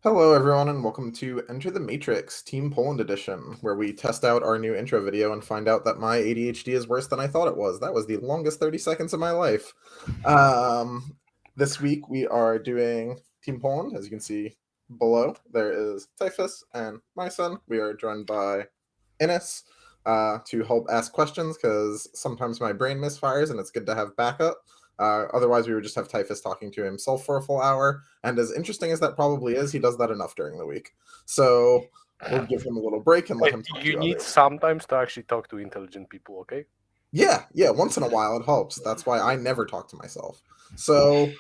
Hello, everyone, and welcome to Enter the Matrix Team Poland Edition, where we test out our new intro video and find out that my ADHD is worse than I thought it was. That was the longest 30 seconds of my life. This week we are doing Team Poland. As you can see below, there is Typhus and Majson. We are joined by Innes to help ask questions because sometimes my brain misfires and it's good to have backup. Otherwise, we would just have Typhus talking to himself for a full hour. And as interesting as that probably is, he does that enough during the week. So we'll give him a little break and let him talk You to need others. sometimes to actually talk to intelligent people, okay? Yeah, once in a while it helps. That's why I never talk to myself. So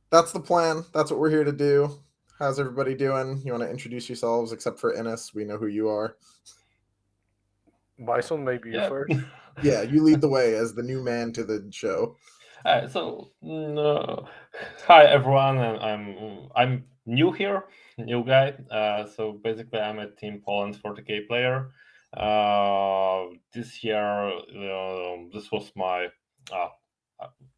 that's the plan. That's what we're here to do. How's everybody doing? You want to introduce yourselves, except for Innes? We know who you are. Bison, maybe you first. Yeah, you lead the way as the new man to the show. Hi everyone. I'm new here, new guy. So basically, I'm a Team Poland 40k player. This year, this was my.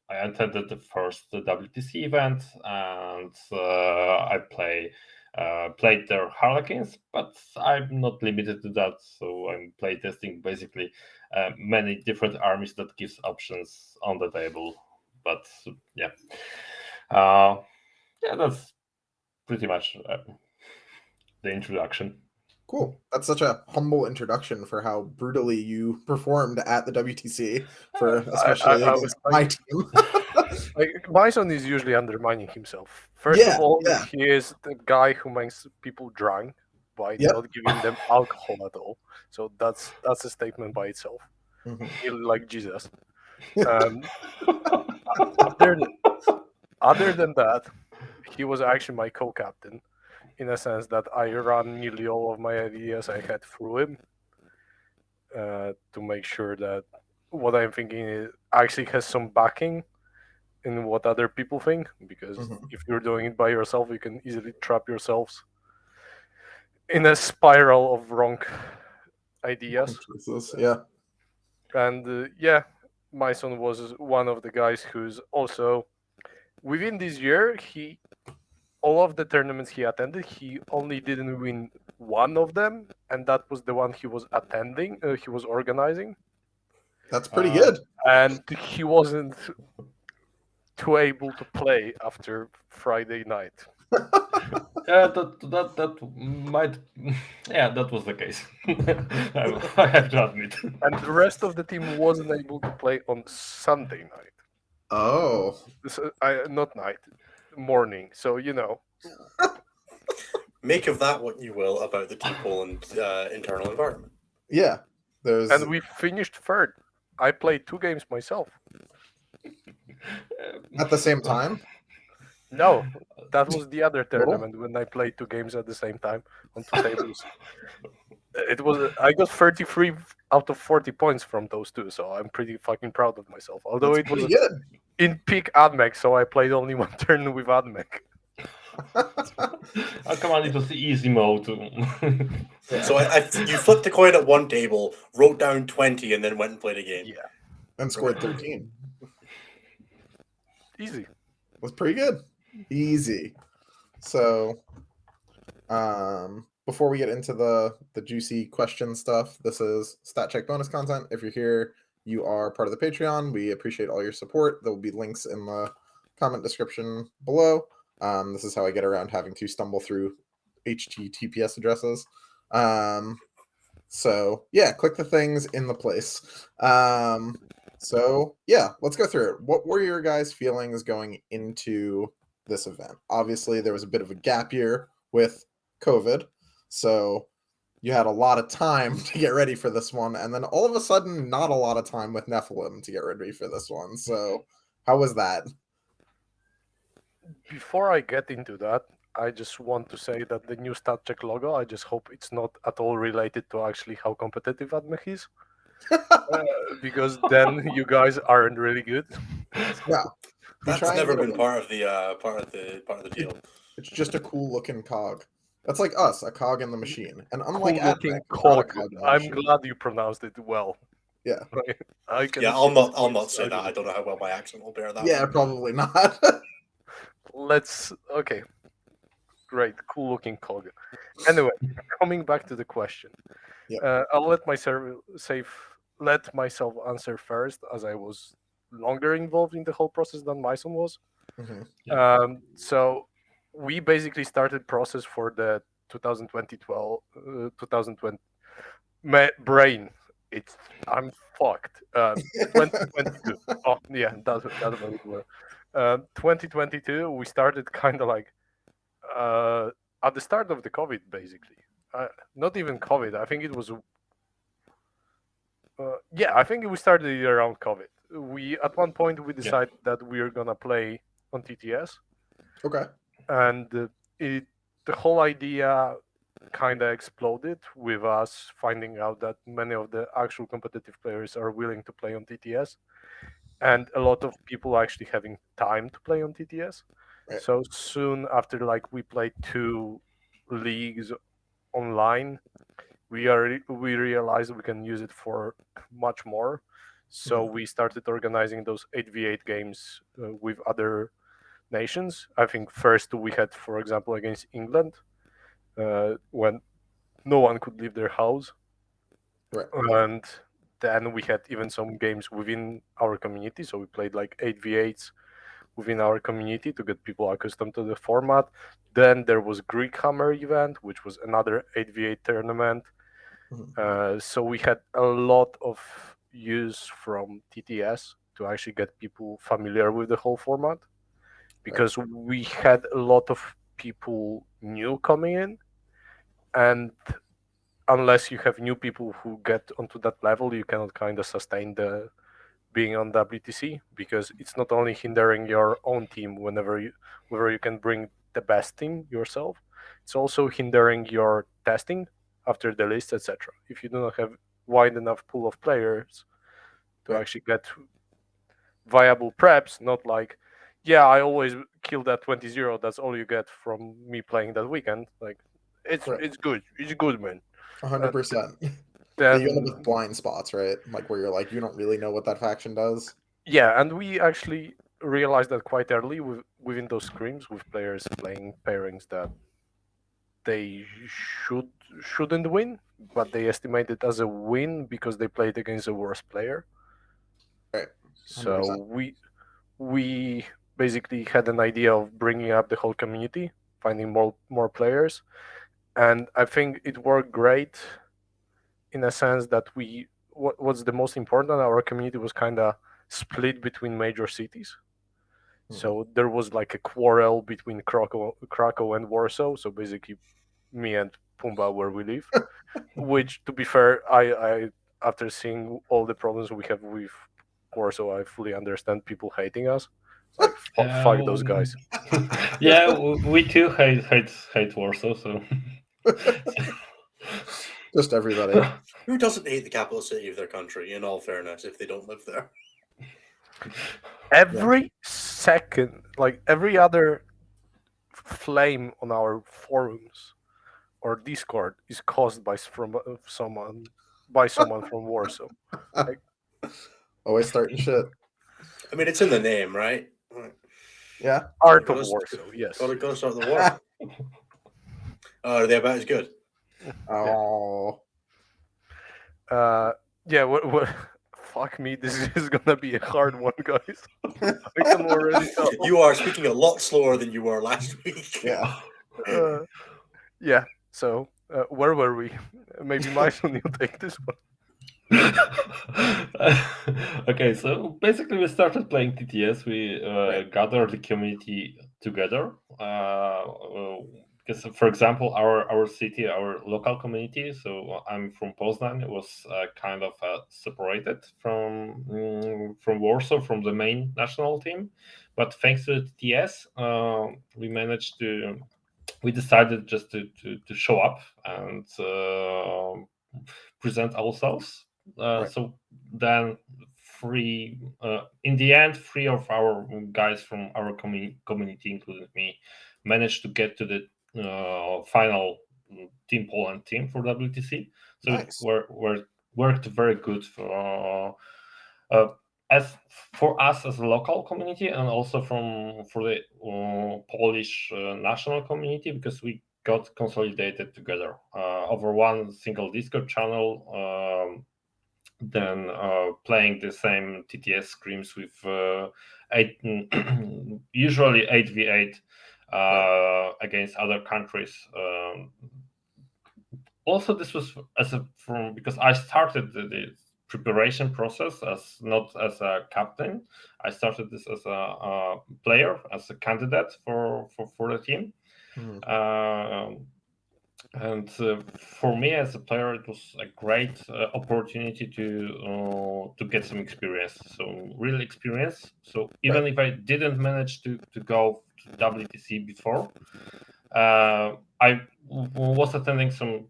I attended the first WTC event, and I played their Harlequins, but I'm not limited to that. So I'm playtesting basically many different armies that gives options on the table. But yeah, that's pretty much the introduction. Cool. That's such a humble introduction for how brutally you performed at the WTC, for especially I was against my team. Bison is usually undermining himself. First of all, he is the guy who makes people drunk by not giving them alcohol at all. So that's a statement by itself. Nearly like Jesus. Other than that, he was actually my co-captain, in a sense that I ran nearly all of my ideas I had through him to make sure that what I'm thinking actually has some backing in what other people think. Because if you're doing it by yourself, you can easily trap yourselves in a spiral of wrong ideas. And Majson was one of the guys who's also within this year. All of the tournaments he attended, he only didn't win one of them, and that was the one he was attending. He was organizing. That's pretty good. And he wasn't too able to play after Friday night. That might, that was the case. I have to admit. And the rest of the team wasn't able to play on Sunday night. Oh, not night, morning. So Make of that what you will about the Team Poland internal environment. Yeah, and we finished third. I played 2 games myself. At the same time? No, that was the other tournament when I played 2 games at the same time on 2 tables. I got 33 out of 40 points from those 2, so I'm pretty fucking proud of myself. Although it was in peak AdMech, so I played only 1 turn with AdMech. Oh, come on, it was the easy mode. So you flipped the coin at one table, wrote down 20, and then went and played a game. Yeah. And scored 13. Easy. Was pretty good. Easy. So, before we get into the juicy question stuff, this is Stat Check bonus content. If you're here, you are part of the Patreon. We appreciate all your support. There will be links in the comment description below. This is how I get around having to stumble through HTTPS addresses. So yeah, click the things in the place. So yeah, let's go through it. What were your guys' feelings going into this event? Obviously, there was a bit of a gap year with COVID, so you had a lot of time to get ready for this one, and then all of a sudden, not a lot of time with Nephilim to get ready for this one. So how was that? Before I get into that, I just want to say that the new StatCheck logo, I just hope it's not at all related to actually how competitive AdMech is. Because then you guys aren't really good. Yeah. That's never been part of the deal. It's just a cool looking cog. That's like us, a cog in the machine. And unlike cool AdMech, I'm glad you pronounced it well. Yeah. I'll not say that. I don't know how well my accent will bear that. Yeah, probably not. Okay. Great, cool looking cog. Anyway, coming back to the question, Yep. I'll let myself answer first, as I was longer involved in the whole process than Majson was. Mhm. So we basically started process for the 2020 brain. I'm fucked. 2022. Oh yeah, that's what it was. 2022. We started kind of like uh, at the start of the COVID, basically. Not even COVID. I think it was. Yeah, I think we started it around COVID. We at one point we decided that we are gonna play on TTS, Okay. and the whole idea kind of exploded with us finding out that many of the actual competitive players are willing to play on TTS, and a lot of people actually having time to play on TTS. Right. So soon after, like we played 2 leagues online, we realized we can use it for much more. So we started organizing those 8v8 games with other nations. I think first we had, for example, against England, when no one could leave their house, Right. and then we had even some games within our community. So we played like 8v8s within our community to get people accustomed to the format. Then there was Greek Hammer event, which was another 8v8 tournament. So we had a lot of use from TTS to actually get people familiar with the whole format, because we had a lot of people new coming in, and unless you have new people who get onto that level, you cannot kind of sustain the being on WTC, because it's not only hindering your own team whether you can bring the best team yourself, it's also hindering your testing after the list, etc. If you do not have wide enough pool of players to actually get viable preps, not like, yeah, I always kill that 20-0, that's all you get from me playing that weekend. Like, it's good, man. 100%. You Then end up with blind spots, right? Like where you're like, you don't really know what that faction does. yeah, and we actually realized that quite early within those scrims with players playing pairings that they shouldn't win, but they estimate it as a win because they played against a worse player. Right. 100%. So we basically had an idea of bringing up the whole community, finding more players, and I think it worked great in a sense that what's the most important, our community was kind of split between major cities. So there was like a quarrel between Krakow and Warsaw. So basically, me and Pumba where we live. Which, to be fair, I after seeing all the problems we have with Warsaw, I fully understand people hating us. It's like fuck those guys. Yeah, we too hate Warsaw. So just everybody. Who doesn't hate the capital city of their country? In all fairness, if they don't live there. Every second, like every other flame on our forums or Discord is caused by someone from Warsaw. Like, always starting shit. I mean, it's in the name, right? Yeah. Art of Warsaw, yes. Gotta start the war. Are they about as good? Oh. Yeah. What? Fuck me. This is gonna be a hard one, guys. I can already tell. You are speaking a lot slower than you were last week. Yeah. Yeah. So where were we? Maybe Majson, you take this one. Okay, so basically we started playing TTS. We gathered the community together. Because, for example, our city, our local community, so I'm from Poznan, it was kind of separated from Warsaw, from the main national team. But thanks to the TTS, we decided just to show up and present ourselves. So then in the end, 3 of our guys from our community, including me, managed to get to the final Team Poland team for WTC. So nice. it worked very good. as for us as a local community, and also for the Polish national community, because we got consolidated together over one single Discord channel. Then playing the same TTS scrims with usually 8v8 against other countries. Also, this was because I started the preparation process as not as a captain. I started this as a player, as a candidate for the team. And for me as a player, it was a great opportunity to get some experience, so real experience. So even if I didn't manage to go to WTC before, I was attending some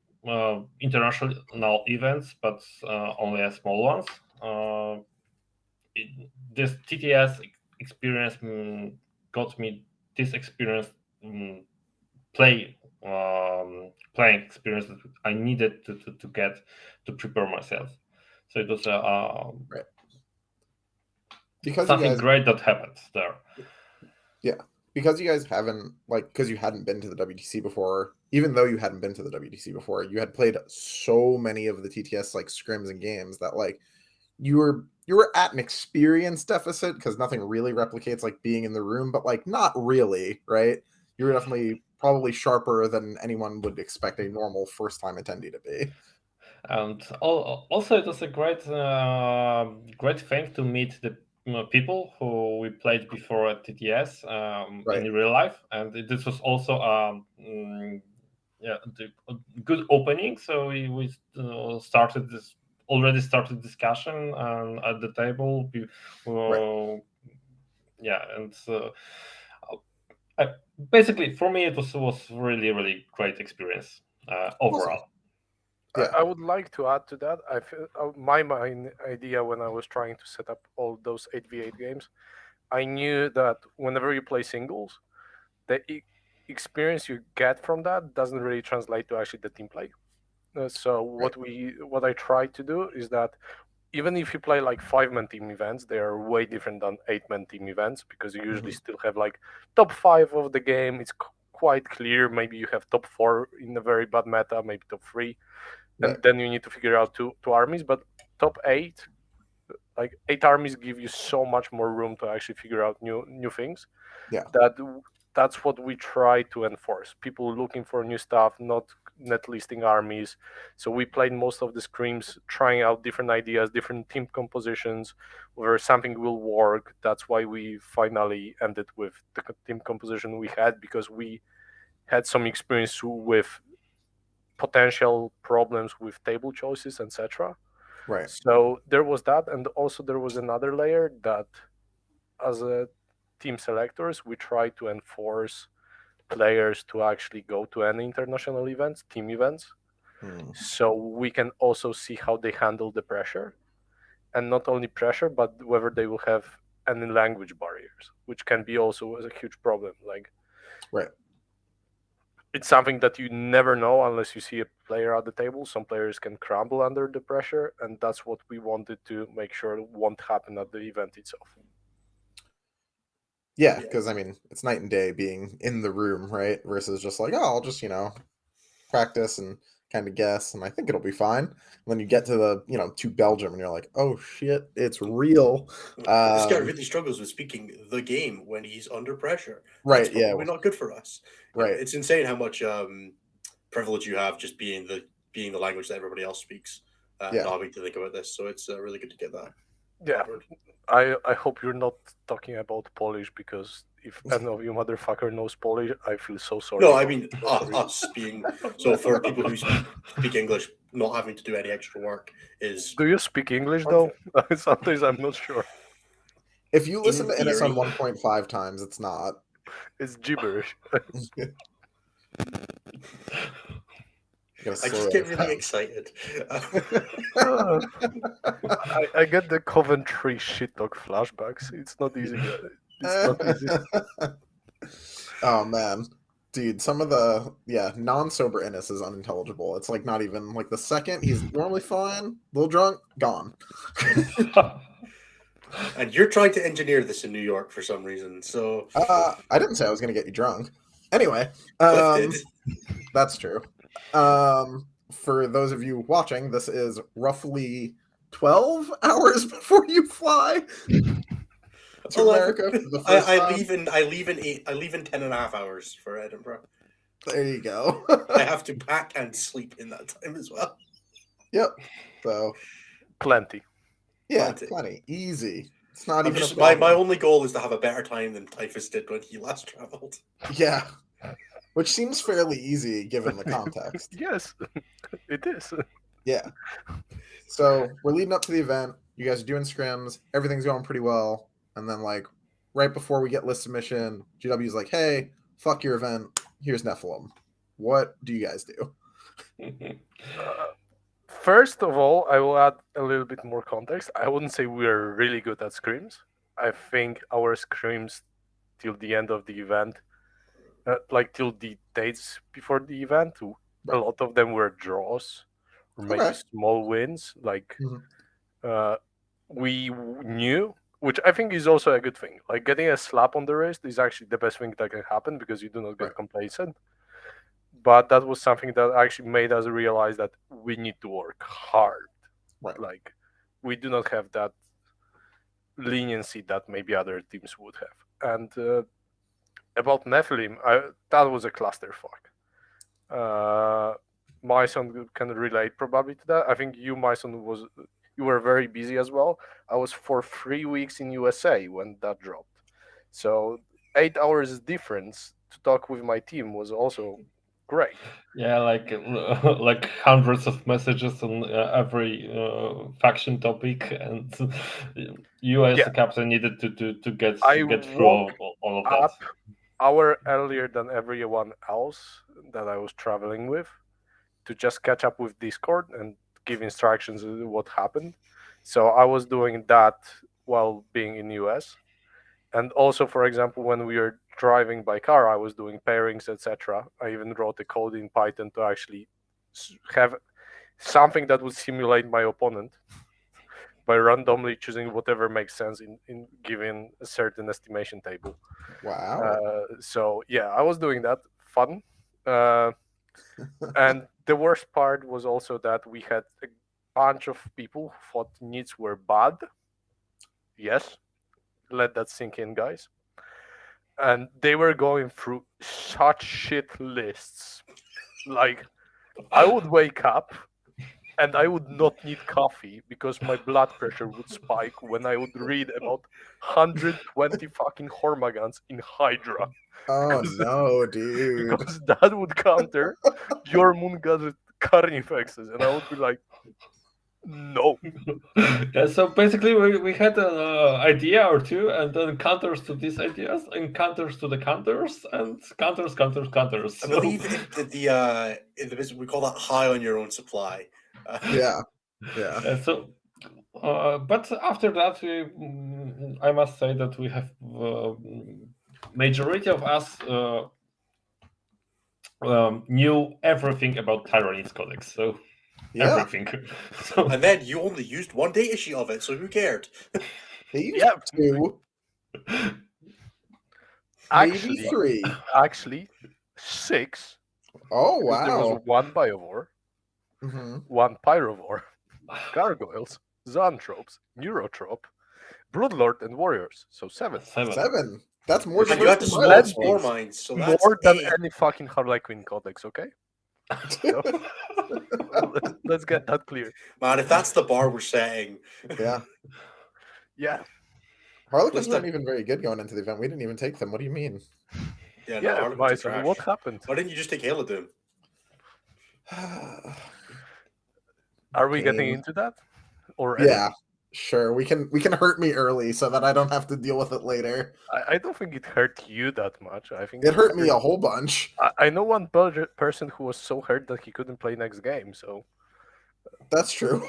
international events, but only a small ones. This TTS experience got me this experience, playing experience that I needed to get to prepare myself. So it was because something great that happened there. Yeah, because you guys haven't, because you hadn't been to the WTC before, even though you hadn't been to the WTC before, you had played so many of the TTS scrims and games that you were at an experience deficit, because nothing really replicates being in the room, but not really, right? You were definitely probably sharper than anyone would expect a normal first-time attendee to be. And also, it was a great thing to meet the people who we played before at TTS in real life, and this was also the good opening. So we started discussion at the table. And basically, for me, it was really great experience overall. Yeah. I would like to add to that. I feel my main idea when I was trying to set up all those 8v8 games, I knew that whenever you play singles, the experience you get from that doesn't really translate to actually the team play. So what I try to do is that even if you play 5-man team events, they are way different than 8-man team events, because you usually still have top 5 of the game. It's quite clear. Maybe you have top 4 in a very bad meta, maybe top 3. And then you need to figure out two armies. But top 8, 8 armies give you so much more room to actually figure out new things. Yeah. That's what we try to enforce. People looking for new stuff, not net listing armies. So we played most of the scrims trying out different ideas, different team compositions, where something will work. That's why we finally ended with the team composition we had, because we had some experience with potential problems with table choices, etc. Right. So there was that, and also there was another layer that, as a team selectors, we try to enforce players to actually go to any international events, team events, so we can also see how they handle the pressure, and not only pressure, but whether they will have any language barriers, which can be also a huge problem. Right. It's something that you never know unless you see a player at the table. Some players can crumble under the pressure, and that's what we wanted to make sure won't happen at the event itself. Yeah, because it's night and day being in the room, right? Versus just I'll just practice and kind of guess, and I think it'll be fine. And then you get to the to Belgium, and you're like, oh shit, it's real. This guy really struggles with speaking the game when he's under pressure. Right? That's probably not good for us. Right. It's insane how much privilege you have just being the language that everybody else speaks. Not having to think about this, so it's really good to get that. Yeah, I hope you're not talking about Polish, because if any of you motherfucker knows Polish, I feel so sorry. No, I mean us being so for people who speak English, not having to do any extra work is. Do you speak English though? Sometimes I'm not sure. If you listen to NSN 1.5 times, it's not. It's gibberish. I just get really excited. I get the Coventry shit talk flashbacks. It's not easy. It's not easy. Oh man, dude, some of the non-sober Ennis is unintelligible. It's not even the second he's normally fine, a little drunk, gone. And you're trying to engineer this in New York for some reason. So I didn't say I was going to get you drunk. Anyway, Cliff did. that's true. For those of you watching, this is roughly 12 hours before you fly to 11. America for the first I time. leave in 10 and a half hours for Edinburgh. There you go. I have to pack and sleep in that time as well. Yep. So Plenty. yeah, plenty. Easy. It's not even a my problem. only goal is to have a better time than Typhus did when he last traveled. Yeah. Which seems fairly easy given the context. Yes, it is. Yeah. So we're leading up to the event. You guys are doing scrims. Everything's going pretty well. And then, like, right before we get list submission, GW's like, hey, fuck your event. Here's Nephilim. What do you guys do? First of all, I will add a little bit more context. I wouldn't say we're really good at scrims. I think our scrims till the end of the event, like till the dates before the event, a lot of them were draws or maybe small wins. Like we knew, which I think is also a good thing. Like getting a slap on the wrist is actually the best thing that can happen because you do not get complacent. But that was something that actually made us realize that we need to work hard. Right. Like we do not have that leniency that maybe other teams would have. And about Nephilim, that was a clusterfuck. Majson can relate probably to that. I think you, Majson, you were very busy as well. I was for 3 weeks in USA when that dropped. So 8 hours difference to talk with my team was also great. Yeah, like hundreds of messages on every faction topic, and you as the captain needed to get through all of that. Hour earlier than everyone else that I was traveling with to just catch up with Discord and give instructions on what happened. So I was doing that while being in US. And also, for example, when we were driving by car, I was doing pairings, etc. I even wrote a code in Python to actually have something that would simulate my opponent by randomly choosing whatever makes sense in giving a certain estimation table. Wow. So yeah, I was doing that. Fun. And the worst part was also that we had a bunch of people who thought needs were bad. Yes. Let that sink in, guys. And they were going through such shit lists. Like, I would wake up and I would not need coffee because my blood pressure would spike when I would read about 120 fucking Hormagans in Hydra. Oh no, dude. Because that would counter your Moongazer Carnifexes. And I would be like, no. Yeah, so basically we had an idea or two, and then counters to these ideas, and counters to the counters, and counters. I believe in the business we call that high on your own supply. Yeah. So, but after that, I must say that we have majority of us knew everything about Tyranny's Codex. So. Yeah. Everything. So, and then you only used one data sheet of it, so who cared? They used two. Maybe three. Actually, 6. Oh wow! There was one Biovore, one Pyrovore, Gargoyles, Zoanthropes, Neurotrope, Broodlord, and Warriors. So 7. 7. That's more than you had to split 4 mines. So that's more than any fucking Harlequin Codex. Okay. So, let's get that clear. Man, if that's the bar we're setting. Yeah. Harlequins weren't even very good going into the event. We didn't even take them. What do you mean? Yeah, no, Harlequins are trash. What happened? Why didn't you just take Halodoom? Are we getting into that? Already? Yeah, sure. We can hurt me early so that I don't have to deal with it later. I don't think it hurt you that much. I think it hurt me a whole bunch. I know one person who was so hurt that he couldn't play next game. So that's true.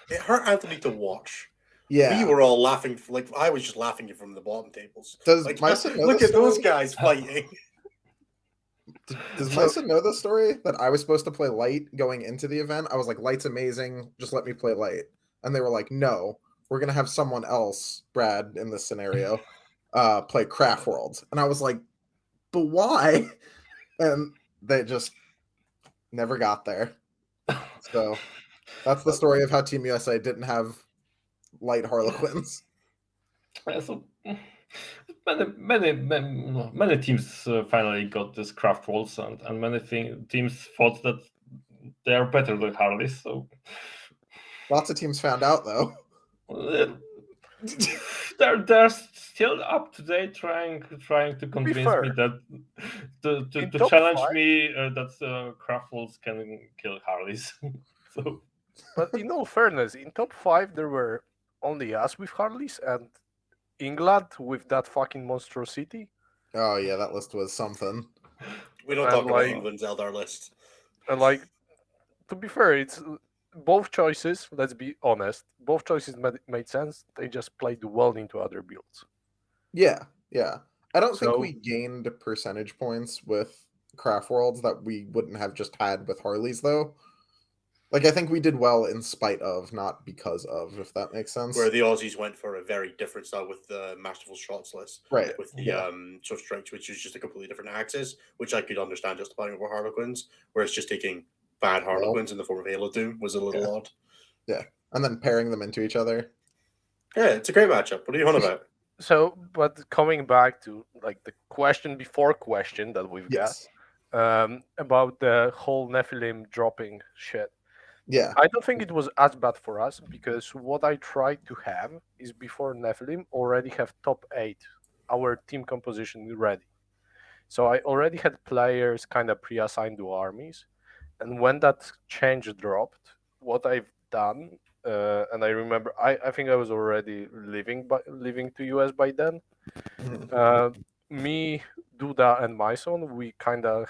It hurt Anthony to watch. Yeah, we were all laughing. Like I was just laughing from the bottom tables. Does like, Majson know look the at story? those guys fighting? Does Majson know the story that I was supposed to play light going into the event? I was like, light's amazing. Just let me play light. And they were like, no, we're gonna have someone else, Brad, in this scenario, play Craft Worlds. And I was like, but why? And they just never got there. So that's the story of how Team USA didn't have light Harlequins. So many teams finally got this Craft Worlds, and many teams thought that they are better than Harleys. So Lots of teams found out, though. They're still up to date, trying to convince me that to challenge me that Craft Worlds can kill Harleys. So, but in all fairness, in top 5 there were only us with Harleys and England with that fucking monstrosity. Oh yeah, that list was something. We don't talk about England's Eldar list. And like, to be fair, it's both choices. Let's be honest. Both choices made sense. They just played well into other builds. Yeah. I don't think we gained percentage points with Craft Worlds that we wouldn't have just had with Harleys, though. Like, I think we did well in spite of, not because of, if that makes sense. Where the Aussies went for a very different style with the Masterful Shots list. Right. With the Swift Strikes, which is just a completely different axis, which I could understand justifying over Harlequins, whereas just taking bad Harlequins in the form of Halo Doom was a little odd. Yeah. And then pairing them into each other. Yeah, it's a great matchup. What are you on about? So, but coming back to like the question before question that we've got about the whole Nephilim dropping shit. Yeah. I don't think it was as bad for us because what I tried to have is before Nephilim already have top 8, our team composition ready. So I already had players kind of pre-assigned to armies. And when that change dropped, what I've done, and I remember, I think I was already living to US by then. Me, Duda, and Majson, we kind of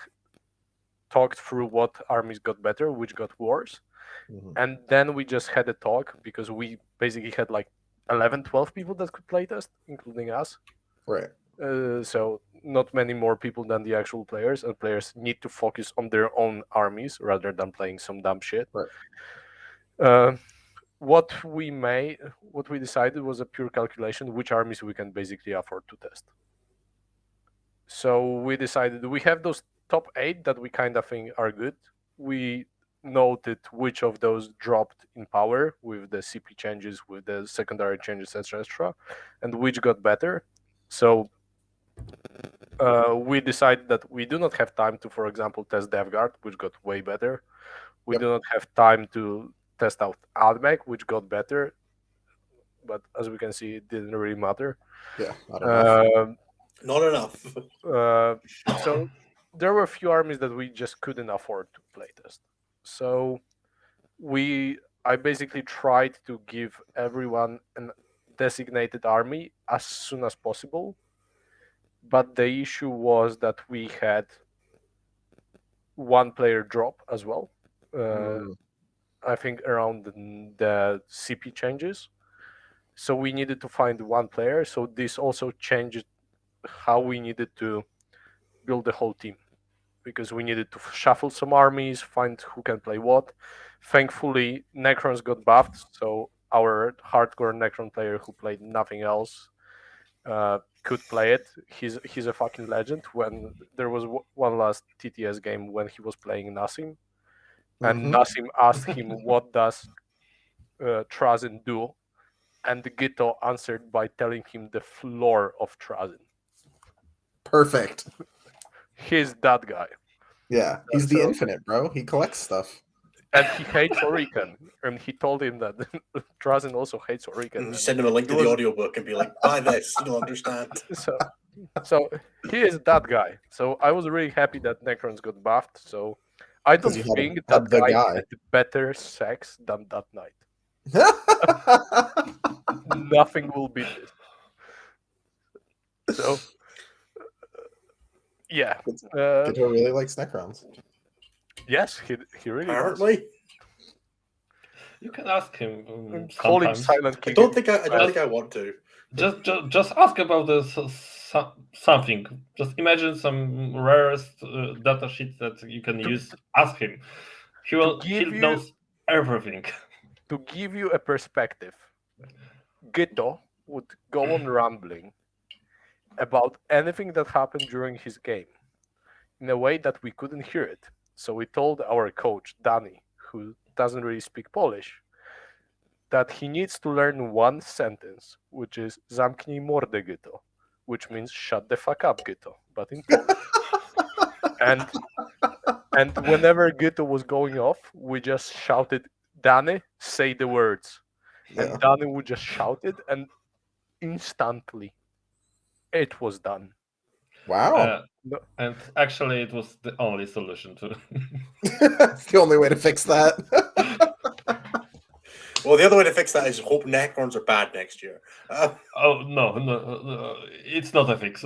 talked through what armies got better, which got worse. And then we just had a talk because we basically had like 11, 12 people that could playtest, including us. Right. So not many more people than the actual players, and players need to focus on their own armies rather than playing some dumb shit. Right. What we decided was a pure calculation, which armies we can basically afford to test. So we decided we have those top 8 that we kind of think are good. We noted which of those dropped in power with the CP changes, with the secondary changes, etc., and which got better. So we decided that we do not have time to, for example, test DevGuard, which got way better. We do not have time to test out AdMech, which got better. But as we can see, it didn't really matter. Yeah, not enough. So there were a few armies that we just couldn't afford to playtest. So I basically tried to give everyone a designated army as soon as possible. But the issue was that we had one player drop as well. I think around the CP changes. So we needed to find one player. So this also changed how we needed to build the whole team, because we needed to shuffle some armies, find who can play what. Thankfully, Necrons got buffed, so our hardcore Necron player who played nothing else could play it. He's a fucking legend. When there was one last TTS game when he was playing Nassim, and Nassim asked him, what does Trazyn do? And Gito answered by telling him the floor of Trazyn. Perfect. He's that guy. Yeah, he's the infinite, bro. He collects stuff. And he hates Orican. And he told him that Trazyn also hates Orican. Send him a link to the audiobook and be like, buy this, you'll understand. So he is that guy. So I was really happy that Necrons got buffed. So I don't think that guy had better sex than that night. Nothing will beat this. So yeah. Gito really likes Necrons. Yes, he really apparently does. You can ask him. Call him Silent King. I don't think I want to. Just ask about this something. Just imagine some rarest data sheet that you can use. Ask him. He knows everything. To give you a perspective, Gito would go on rambling about anything that happened during his game in a way that we couldn't hear it. So we told our coach, Danny, who doesn't really speak Polish, that he needs to learn one sentence, which is zamknij mordę, Gito, which means shut the fuck up, Gito, but in Polish. And and whenever Gito was going off, we just shouted, Danny, say the words. Yeah. And Danny would just shout it, and instantly it was done. Wow. No, And actually, it was the only solution to. It's the only way to fix that. Well, the other way to fix that is hope necrons are bad next year. Oh no, it's not a fix.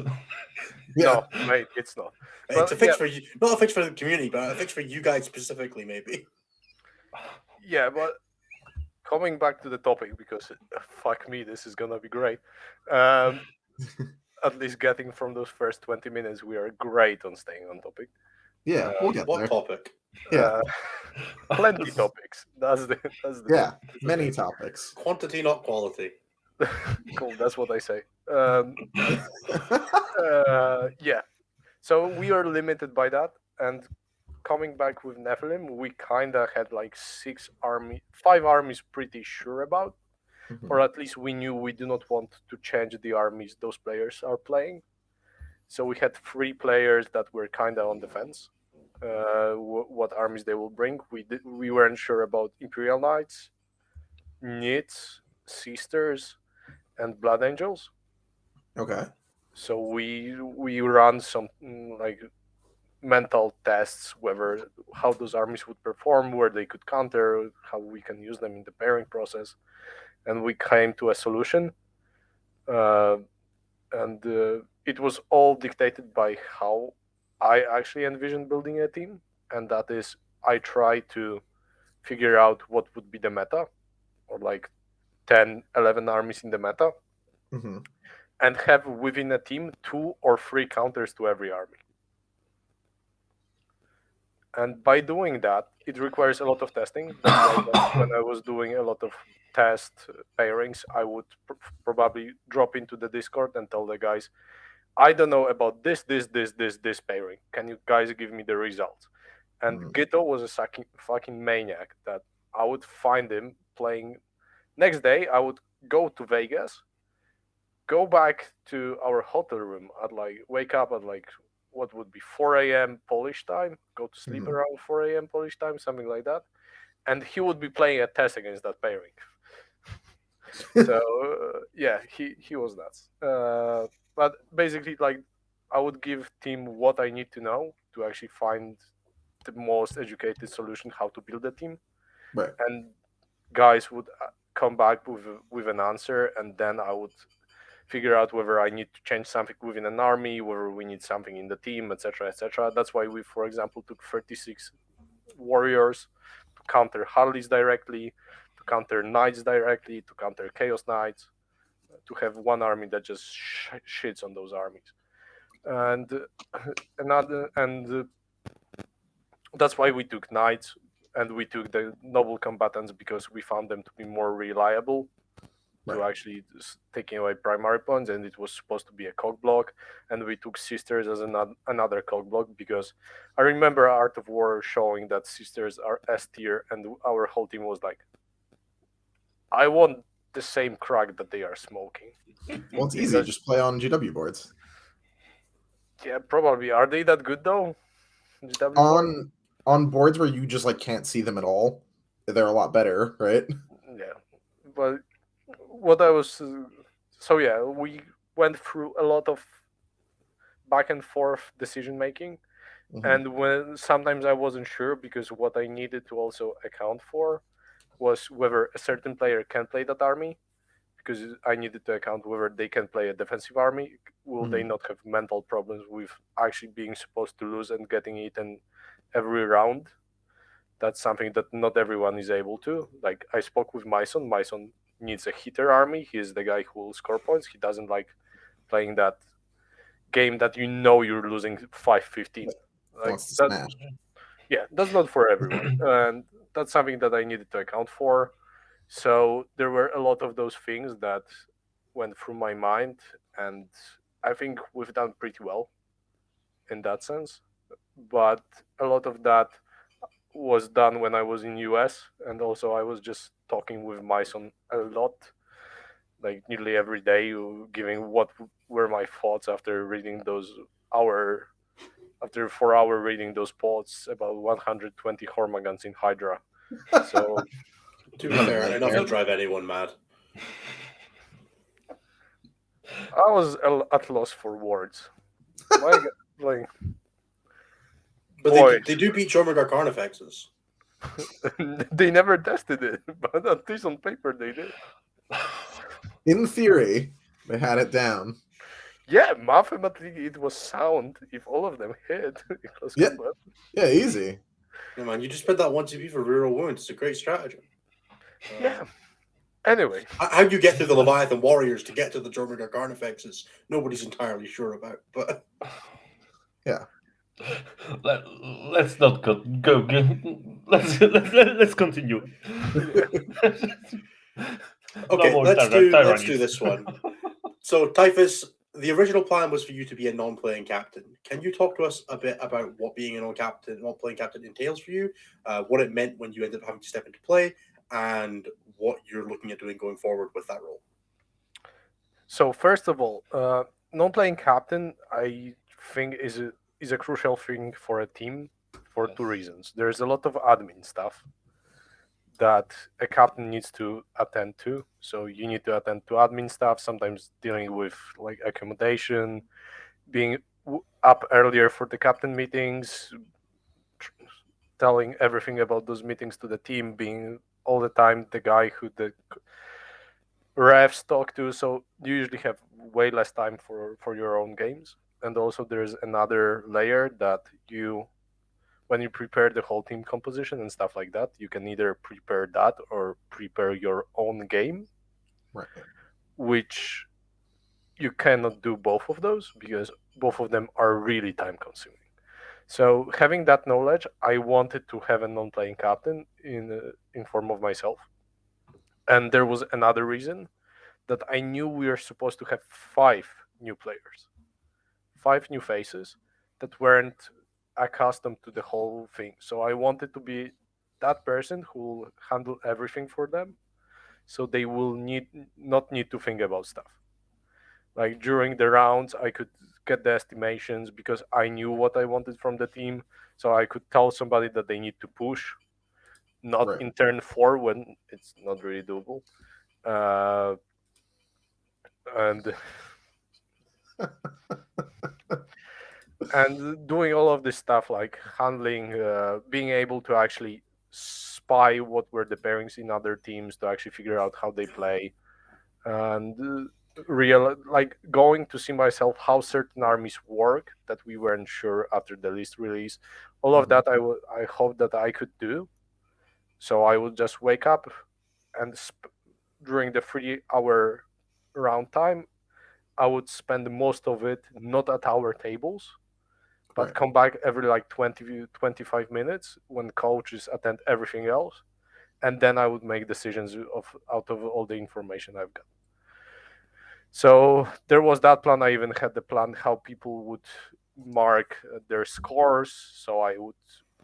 Yeah. no, mate, it's not. It's But a fix for you, not a fix for the community, but a fix for you guys specifically, maybe. Yeah, but coming back to the topic, because fuck me, this is gonna be great. At least getting from those first 20 minutes, we are great on staying on topic. Yeah, we'll get What there. topic? Yeah. Plenty topics. That's the Yeah, that's the many thing. topics. Quantity, not quality. Cool. That's what I say. Yeah. So we are limited by that, and coming back with Nephilim, we kinda had like 5 armies pretty sure about, or at least we knew we do not want to change the armies those players are playing. So we had 3 players that were kinda on the fence. What armies they will bring? We weren't sure about Imperial Knights, Knights, Sisters, and Blood Angels. Okay. So we run some like mental tests whether how those armies would perform, where they could counter, how we can use them in the pairing process, and we came to a solution. And it was all dictated by how I actually envision building a team, and that is I try to figure out what would be the meta, or like 10, 11 armies in the meta, hmm and have within a team 2 or 3 counters to every army. And by doing that, it requires a lot of testing. That's why when I was doing a lot of test pairings, I would probably drop into the Discord and tell the guys, I don't know about this pairing. Can you guys give me the results? And Gito was a fucking maniac that I would find him playing. Next day, I would go to Vegas, go back to our hotel room at like, wake up at like, what would be 4 a.m. Polish time, go to sleep around 4 a.m. Polish time, something like that. And he would be playing a test against that pairing. So, yeah, he was nuts. But basically, like, I would give team what I need to know to actually find the most educated solution how to build a team. Right. And guys would come back with an answer, and then I would figure out whether I need to change something within an army, whether we need something in the team, etc., etc. That's why we, for example, took 36 warriors to counter Harleys directly, to counter Knights directly, to counter Chaos Knights, to have one army that just shits on those armies. And that's why we took Knights, and we took the noble combatants because we found them to be more reliable to actually taking away primary points, and it was supposed to be a cog block. And we took Sisters as another cog block because I remember Art of War showing that Sisters are S tier, and our whole team was like, I want the same crack that they are smoking. Well, it's easy. Just play on GW boards. Yeah, probably. Are they that good though? GW boards? On boards where you just like can't see them at all, they're a lot better, right? Yeah, but what I was so yeah, we went through a lot of back and forth decision making, and when sometimes I wasn't sure because what I needed to also account for was whether a certain player can play that army, because I needed to account whether they can play a defensive army. Will they not have mental problems with actually being supposed to lose and getting eaten every round? That's something that not everyone is able to. Like, I spoke with Majson. Majson needs a hitter army. He's the guy who will score points. He doesn't like playing that game that you know you're losing 5-15. Like yeah, that's not for everyone. And that's something that I needed to account for. So there were a lot of those things that went through my mind, and I think we've done pretty well in that sense. But a lot of that was done when I was in US, and also I was just talking with Majson a lot, like nearly every day, giving what were my thoughts after reading those hour after 4 hour reading those pods about 120 Hormagans in Hydra. So To be fair, enough Yeah. to drive anyone mad. I was at loss for words. My, like, But boy, they do beat Jormungandr Carnifexes. they never tested it, but at least on paper they did. In theory, they had it down. Yeah, mathematically it was sound if all of them hit in close Yeah. combat. Yeah, easy. No, man, you just spent that 1 TP for reroll wounds. It's a great strategy. Yeah. Anyway, How you get through the Leviathan Warriors to get to the Jormungandr Carnifexes, nobody's entirely sure about. But Yeah. Let's not go. Let's continue. okay, more let's do tyrannies. this one. So, Typhus, the original plan was for you to be a non-playing captain. Can you talk to us a bit about what being a non-playing captain entails for you, what it meant when you ended up having to step into play, and what you're looking at doing going forward with that role? so first of all, non-playing captain, I think is a crucial thing for a team for two reasons. There's a lot of admin stuff that a captain needs to attend to. So you need to attend to admin stuff, sometimes dealing with like accommodation, being up earlier for the captain meetings, telling everything about those meetings to the team, being all the time the guy who the refs talk to. So you usually have way less time for your own games. And also there's another layer that when you prepare the whole team composition and stuff like that, you can either prepare that or prepare your own game, Right. which you cannot do both of those because both of them are really time consuming. So having that knowledge, I wanted to have a non-playing captain in form of myself. And there was another reason that I knew we were supposed to have 5 new players, 5 new faces that weren't accustomed to the whole thing. So I wanted to be that person who will handle everything for them, so they will not need to think about stuff. Like during the rounds, I could get the estimations because I knew what I wanted from the team. So I could tell somebody that they need to push, not Right. in turn 4 when it's not really doable. And and doing all of this stuff like handling, being able to actually spy what were the pairings in other teams to actually figure out how they play, and real like going to see myself how certain armies work that we weren't sure after the list release. All of that I hope that I could do. So I would just wake up and during the 3 hour round time, I would spend most of it not at our tables, but Right. come back every like 25 minutes when coaches attend everything else, and then I would make decisions out of all the information I've got. So there was that plan. I even had the plan how people would mark their scores. So I would,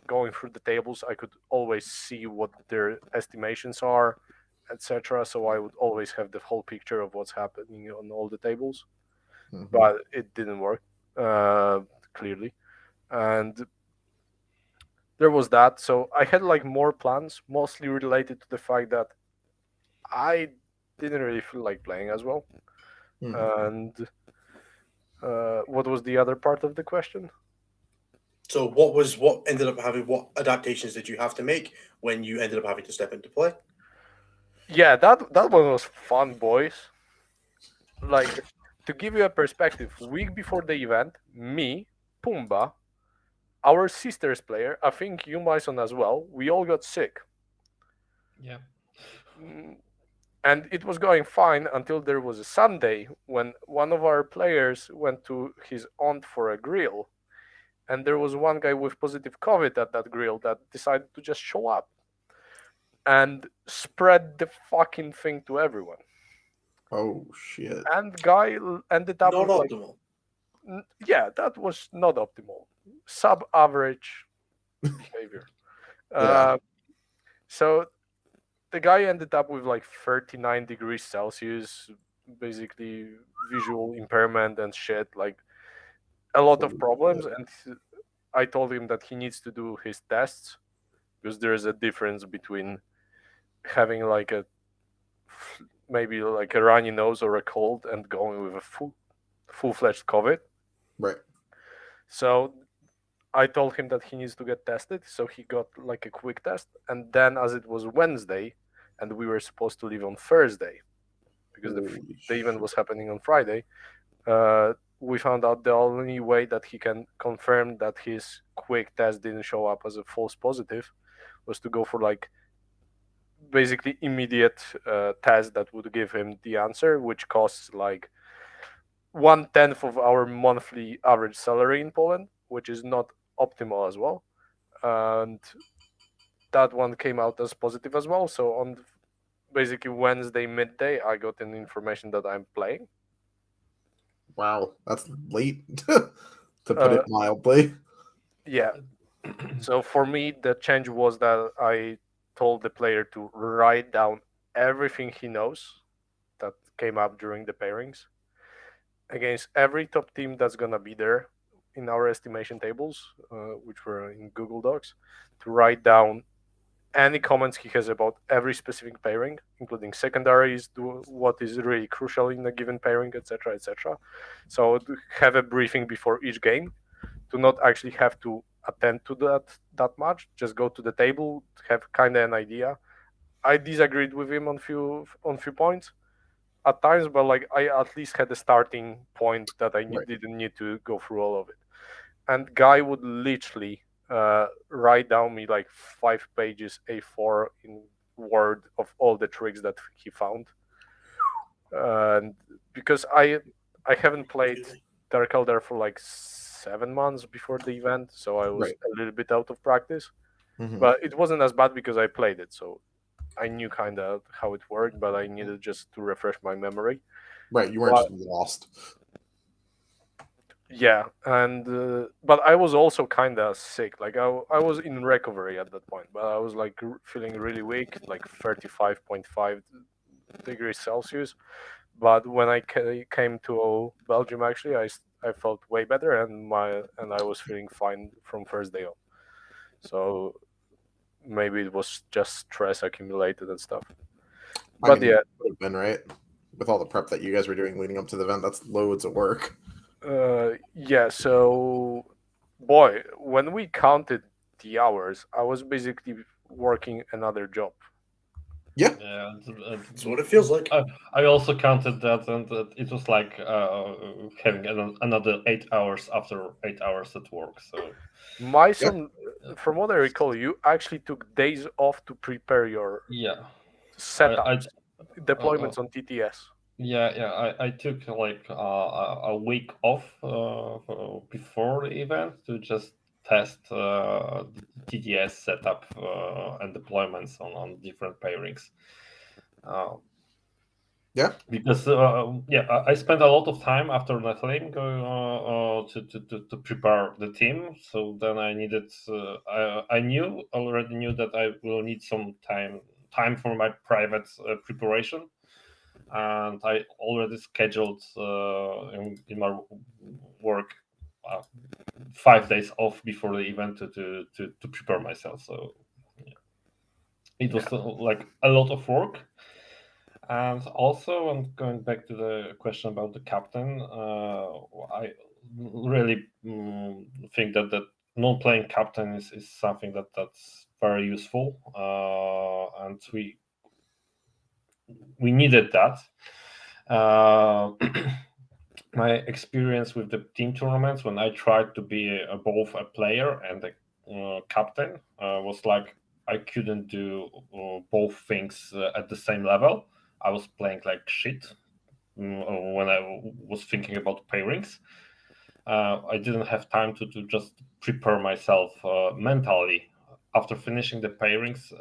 going through the tables, I could always see what their estimations are, etc. So I would always have the whole picture of what's happening on all the tables. Mhm. But it didn't work, clearly. And there was that. So I had like more plans, mostly related to the fact that I didn't really feel like playing as well. Mhm. And what was the other part of the question? So, what ended up having? What adaptations did you have to make when you ended up having to step into play? Yeah, that one was fun, boys. Like, to give you a perspective, week before the event, me, Pumba, our sisters player, I think you, Myson, as well, we all got sick. Yeah. And it was going fine until there was a Sunday when one of our players went to his aunt for a grill, and there was one guy with positive COVID at that grill that decided to just show up. and spread the fucking thing to everyone. Oh shit. And guy ended up Not with like, optimal. yeah, that was not optimal, sub-average behavior. Yeah. So the guy ended up with like 39 degrees Celsius, basically visual impairment and shit, like a lot of Holy problems. shit. And I told him that he needs to do his tests because there is a difference between having like maybe like a runny nose or a cold and going with a full-fledged COVID. Right. So I told him that he needs to get tested. So he got like a quick test. And then, as it was Wednesday and we were supposed to leave on Thursday because Holy the event shit. was happening on Friday, we found out the only way that he can confirm that his quick test didn't show up as a false positive was to go for like basically immediate test that would give him the answer, which costs like 1/10 of our monthly average salary in Poland, which is not optimal as well. And that one came out as positive as well. So on basically Wednesday midday, I got an information that I'm playing. Wow, that's late to put it mildly. Yeah. So for me, the change was that I told the player to write down everything he knows that came up during the pairings against every top team that's gonna be there in our estimation tables, which were in Google Docs, to write down any comments he has about every specific pairing, including secondaries, what is really crucial in a given pairing, etc., etc. So to have a briefing before each game, to not actually have to attend to that much, just go to the table, have kind of an idea. I disagreed with him on few points at times, but like I at least had a starting point that I Right. didn't need to go through all of it. And guy would literally write down me like 5 pages A4 in Word of all the tricks that he found. And because I haven't played Dark Elder for like 7 months before the event, so I was Right. a little bit out of practice. Mhm. But it wasn't as bad because I played it, so I knew kind of how it worked. But I needed just to refresh my memory. Right. You weren't But just lost. yeah, and but I was also kind of sick. Like I was in recovery at that point, but I was like feeling really weak, like 35.5 degrees Celsius. But when I came to Belgium, actually, I felt way better, and I was feeling fine from first day on. So maybe it was just stress accumulated and stuff. I But mean, yeah, it would have been right with all the prep that you guys were doing leading up to the event. That's loads of work. yeah. So, boy, when we counted the hours, I was basically working another job. Yeah. Yeah, That's what it feels like. I also counted that, and it was like having another 8 hours after 8 hours at work. So Majson, from what I recall, you actually took days off to prepare your yeah, setups, uh, deployments on TTS. I took like a week off before the event to just test the TTS setup and deployments on different pairings. Uh, Yeah. because I spent a lot of time after Netherlands to prepare the team. So then I needed I already knew that I will need some time for my private preparation, and I already scheduled in my work 5 days off before the event to prepare myself. So yeah, it was Yeah. like a lot of work. And also, I'm going back to the question about the captain. I really think that the non-playing captain is something that's very useful, and we needed that. Uh, my experience with the team tournaments when I tried to be both a player and a captain was like I couldn't do both things at the same level. I was playing like shit when I was thinking about pairings. I didn't have time to just prepare myself mentally. after finishing the pairings,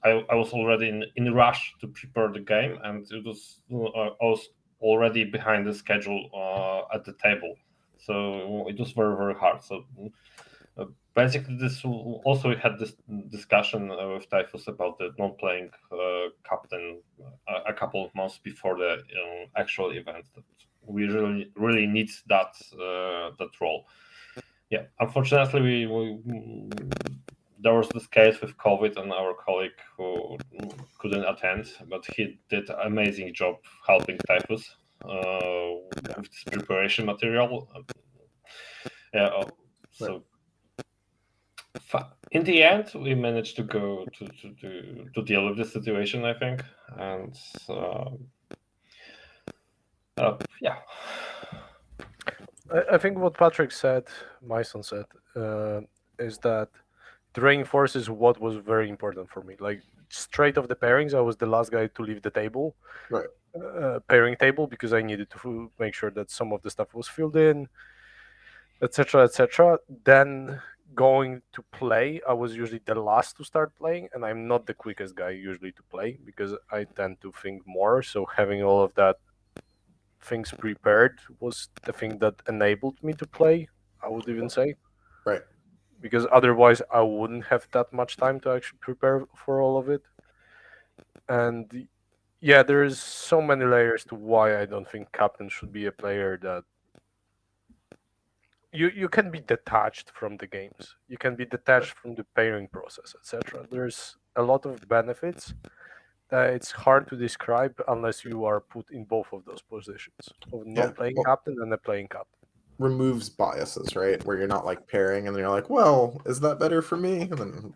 I was already in a rush to prepare the game, and I was already behind the schedule at the table, so it was very, very hard. So basically, this also we had this discussion with Typhus about the non-playing captain a couple of months before the actual event. That we really need that role. Yeah, unfortunately, there was this case with COVID, and our colleague who couldn't attend, but he did an amazing job helping Typhus with this preparation material. Yeah, so in the end, we managed to go to deal with the situation, I think, and yeah. I think what Patrick said, Majson said, is that the reinforces what was very important for me. Like straight off the pairings, I was the last guy to leave the table, Right. pairing table, because I needed to make sure that some of the stuff was filled in, etc., etc. Then going to play, I was usually the last to start playing, and I'm not the quickest guy usually to play because I tend to think more. So having all of that things prepared was the thing that enabled me to play, I would even say. Right. Because otherwise I wouldn't have that much time to actually prepare for all of it. And yeah, there's so many layers to why I don't think captain should be a player that you can be detached from the games. You can be detached from the pairing process, etc. There's a lot of benefits that it's hard to describe unless you are put in both of those positions of non-playing captain and a playing captain. Removes biases, right? Where you're not like pairing and you're like, well, is that better for me? And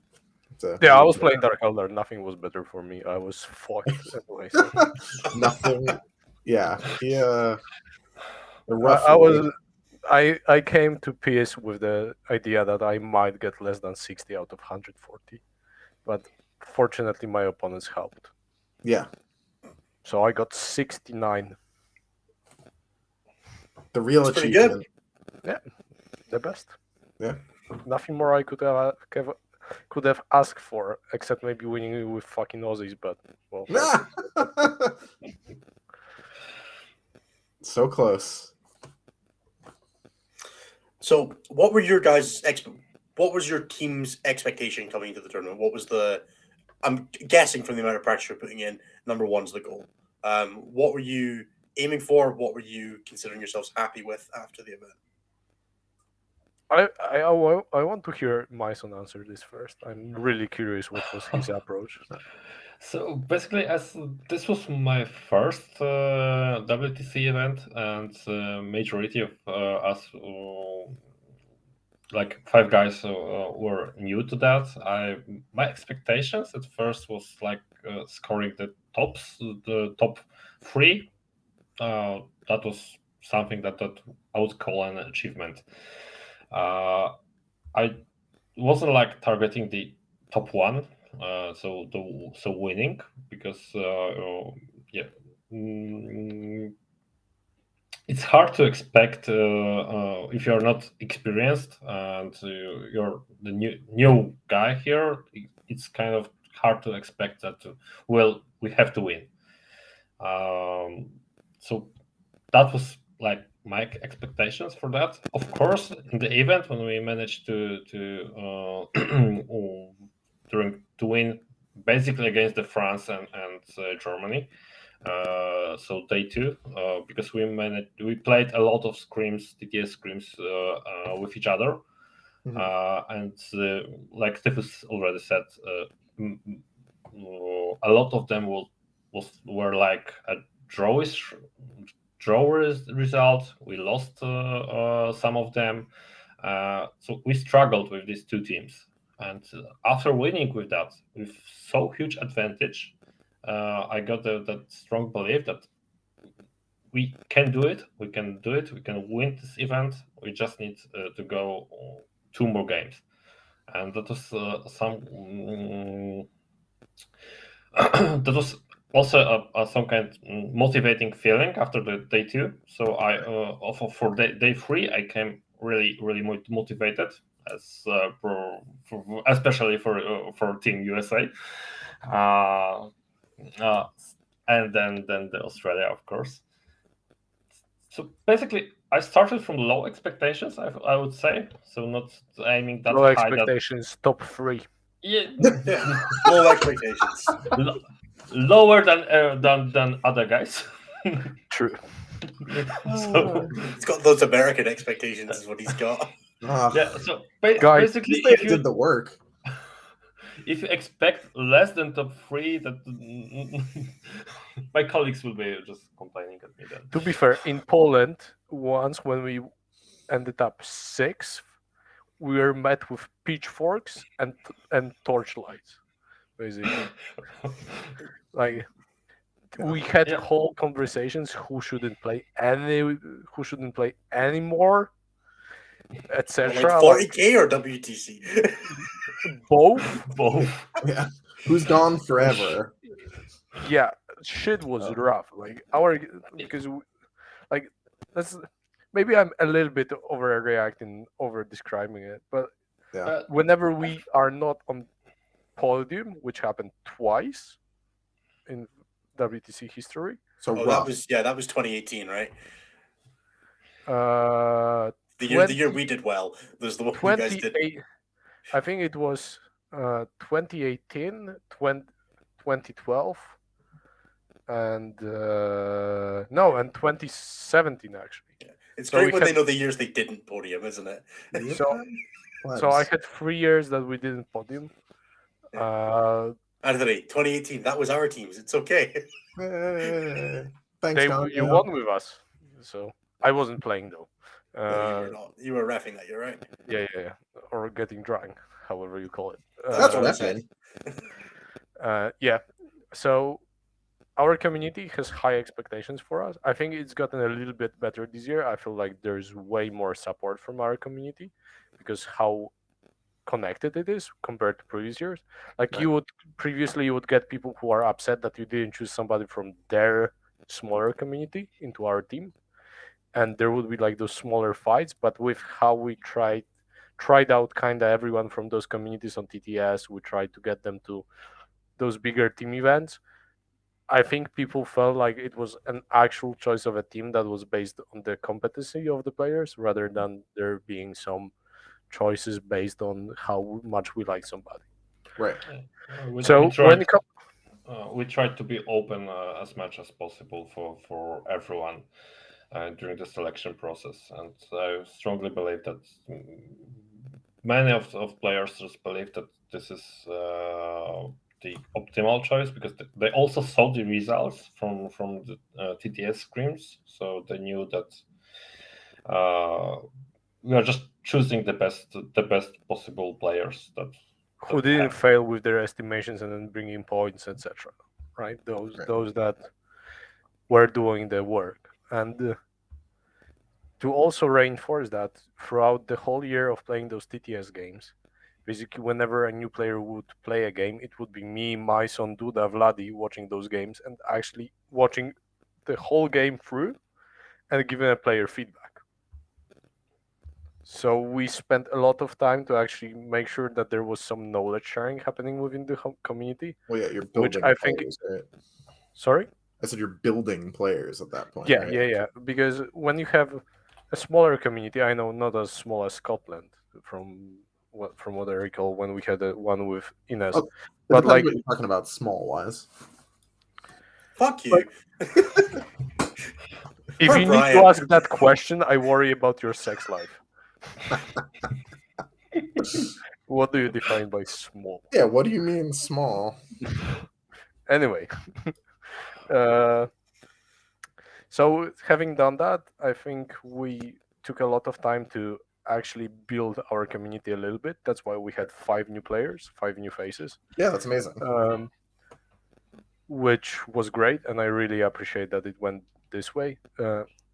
then I was playing Dark Elder. Nothing was better for me. I was fucked anyway. So. Nothing. Yeah. Yeah. I came to PS with the idea that I might get less than 60 out of 140, but fortunately my opponents helped. Yeah. So I got 69. The real That's pretty achievement. good. Yeah, the best. Yeah. Nothing more I could have asked for, except maybe winning with fucking Aussies, but well. So close. So, what were your guys' what was your team's expectation coming into the tournament? What was I'm guessing from the amount of practice you're putting in, number one's the goal. What were you aiming for? What were you considering yourselves happy with after the event? I want to hear Majson answer this first. I'm really curious what was his approach. So basically, as this was my first WTC event, and majority of us, like 5 guys, were new to that. My expectations at first was like scoring the top 3. That was something that I would call an achievement. I wasn't like targeting the top 1. So winning, because it's hard to expect if you're not experienced and you're the new guy here. It's kind of hard to expect that. We have to win. So that was like my expectations for that. Of course, in the event when we managed to win basically against the France and Germany. So day 2, because we played a lot of scrims, TTS scrims with each other, and like Typhus already said, a lot of them were like a draw result. We lost some of them, so we struggled with these 2 teams. And after winning with so huge advantage, I got that strong belief that we can do it. We can do it. We can win this event. We just need to go 2 more games, and that was that was also some kind of motivating feeling after the day 2. So I for day 3 I came really motivated, as especially for Team USA, and then the Australia, of course. So basically, I started from low expectations, I would say. So not aiming that Low high. expectations, top 3. Yeah, Low expectations. lower than other guys. True. So He's got those American expectations, is what he's got. yeah. So Guys, basically, They did the work. if you expect less than top 3, that my colleagues will be just complaining at me then. To be fair, in Poland, once when we ended up 6th, we were met with pitchforks and torchlights, basically. Like we had Yeah. whole conversations who shouldn't play anymore, etc. Like 40k or WTC? Both. Both. Yeah. Who's gone forever? Yeah, shit was rough. Like because like that's maybe I'm a little bit overreacting, over describing it, but Yeah. whenever we are not on podium, which happened twice in WTC history. So Oh, rough. that was 2018, right? The 20, year we did well. There's the one you guys did. I think it was 2018, 2012, and and 2017 actually. Yeah. It's So great we when had- they know the years they didn't podium, isn't it? So I had 3 years that we didn't podium. Anthony, 2018, that was our teams. It's okay. Thanks, Don. You won with us, so I wasn't playing though. No, you were not. You were reffing that. You're right. Yeah, or getting drunk, however you call it. That's what I reffing. Yeah. So our community has high expectations for us. I think it's gotten a little bit better this year. I feel like there's way more support from our community because how connected it is compared to previous years. Like Right. you would get people who are upset that you didn't choose somebody from their smaller community into our team, and there would be like those smaller fights. But with how we tried out kind of everyone from those communities on TTS, we tried to get them to those bigger team events. I think people felt like it was an actual choice of a team that was based on the competency of the players rather than there being some choices based on how much we like somebody. Right. So when it we tried to be open as much as possible for everyone during the selection process, and I strongly believe that many of players just believe that this is the optimal choice because they also saw the results from the TTS scrims, so they knew that we are just choosing the best possible players who didn't fail with their estimations and then bringing points, etc. Right? Those that were doing the work. And to also reinforce that, throughout the whole year of playing those TTS games, basically whenever a new player would play a game, it would be me, Majson, Duda, Vladi watching those games and actually watching the whole game through and giving a player feedback. So we spent a lot of time to actually make sure that there was some knowledge sharing happening within the community. Well, yeah, you're building I think players, right? Sorry? I said you're building players at that point. Yeah, right? yeah. Because when you have a smaller community, I know not as small as Scotland, from what I recall when we had one with Ines. Oh, but like what you're talking about, small wise. Fuck you. If you need to ask that question, I worry about your sex life. What do you define by small? Yeah, what do you mean small? Anyway, so having done that, I think we took a lot of time to actually build our community a little bit. That's why we had 5 new players, 5 new faces. Yeah, that's amazing. Which was great, and I really appreciate that it went this way.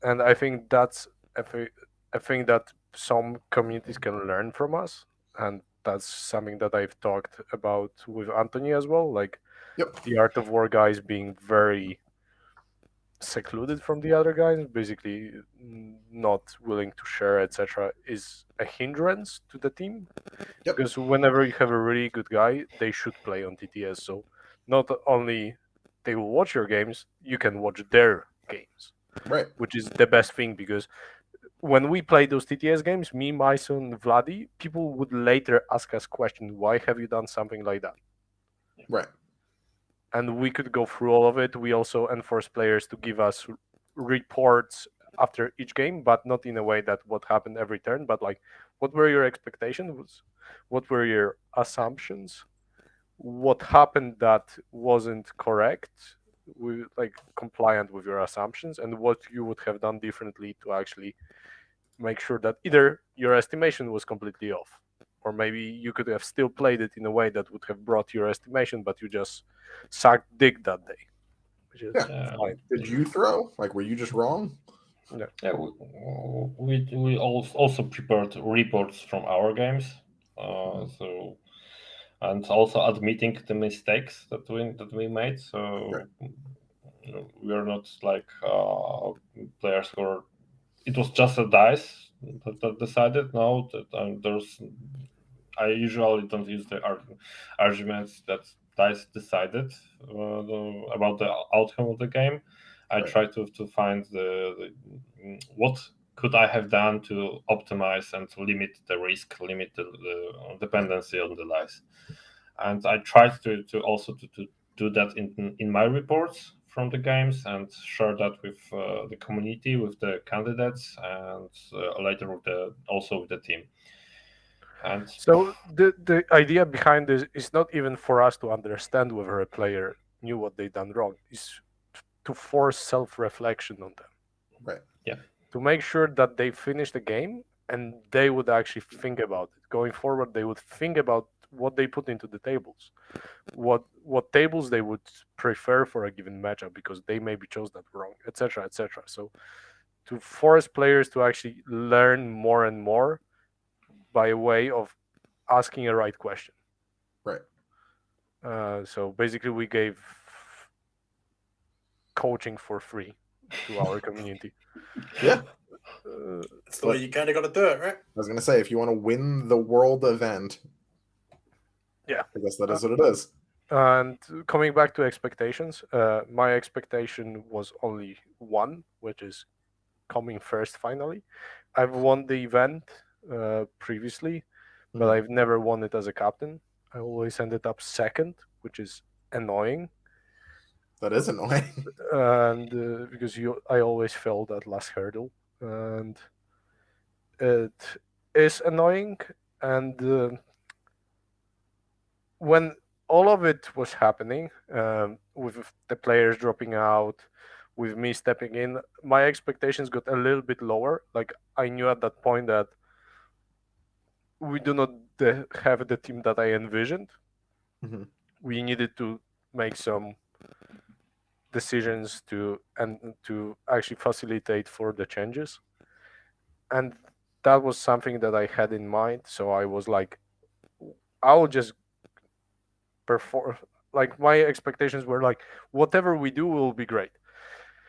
And I think that's a thing that some communities can learn from us, and that's something that I've talked about with Anthony as well. Like the Art of War guys being very secluded from the other guys, basically not willing to share, etc., is a hindrance to the team. Yep. Because whenever you have a really good guy, they should play on TTS. So not only they will watch your games, you can watch their games, Right. which is the best thing. Because when we play those TTS games, me, Majson, Vladi, people would later ask us questions: Why have you done something like that? Right. And we could go through all of it. We also enforce players to give us reports after each game, but not in a way that what happened every turn, but like what were your expectations, what were your assumptions, what happened that wasn't correct, like compliant with your assumptions, and what you would have done differently to actually make sure that either your estimation was completely off, or maybe you could have still played it in a way that would have brought your estimation, but you just sucked dick that day, which is Yeah. fine. Did you throw? Like, were you just wrong? Yeah, we also prepared reports from our games, so and also admitting the mistakes that we made. So we are not like players who are. It was just a dice that decided. No, that there's. I usually don't use the arguments that dice decided about the outcome of the game. I try to find what could I have done to optimize and to limit the risk, limit the dependency on the dice, and I tried to also to do that in my reports from the games and share that with the community, with the candidates, and later with also with the team. And So the idea behind this is not even for us to understand whether a player knew what they done wrong. It's to force self-reflection on them. Right. Yeah. To make sure that they finish the game and they would actually think about it. Going forward, they would think about what they put into the tables, what tables they would prefer for a given matchup because they maybe chose that wrong, etc., etc. So to force players to actually learn more and more by way of asking a right question. Right. So basically, we gave coaching for free to our community. Yeah. That's the way you kind of got to do it, right? I was gonna say, if you want to win the world event, yeah, I guess that is what it is. And coming back to expectations, my expectation was only one, which is coming first finally. I've won the event previously, but I've never won it as a captain. I always ended up second, which is annoying. That is annoying. And because I always failed that last hurdle, and it is annoying. And when all of it was happening, with the players dropping out, with me stepping in, my expectations got a little bit lower. Like I knew at that point that we do not have the team that I envisioned. Mhm. We needed to make some decisions to actually facilitate for the changes, and that was something that I had in mind. So I was like, I will just perform. Like my expectations were like, whatever we do will be great.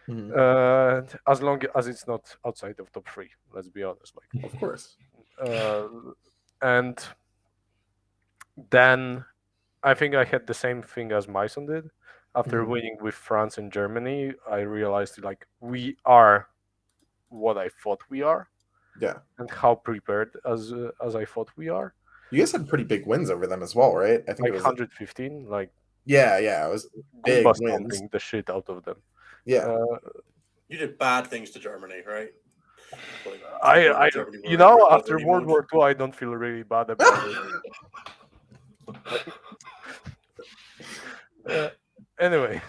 As long as it's not outside of top three, let's be honest. Like, Of course. And then I think I had the same thing as Majson did. After winning with France and Germany, I realized like we are what I thought we are. Yeah. And how prepared as I thought we are. You guys had pretty big wins over them as well, right? I think like it was 115. Like yeah, it was big Goomba wins. stomping the shit out of them. Yeah. You did bad things to Germany, right? Like, I Germany you were know, in after recovery World mode. War II, I don't feel really bad about it. Anyway,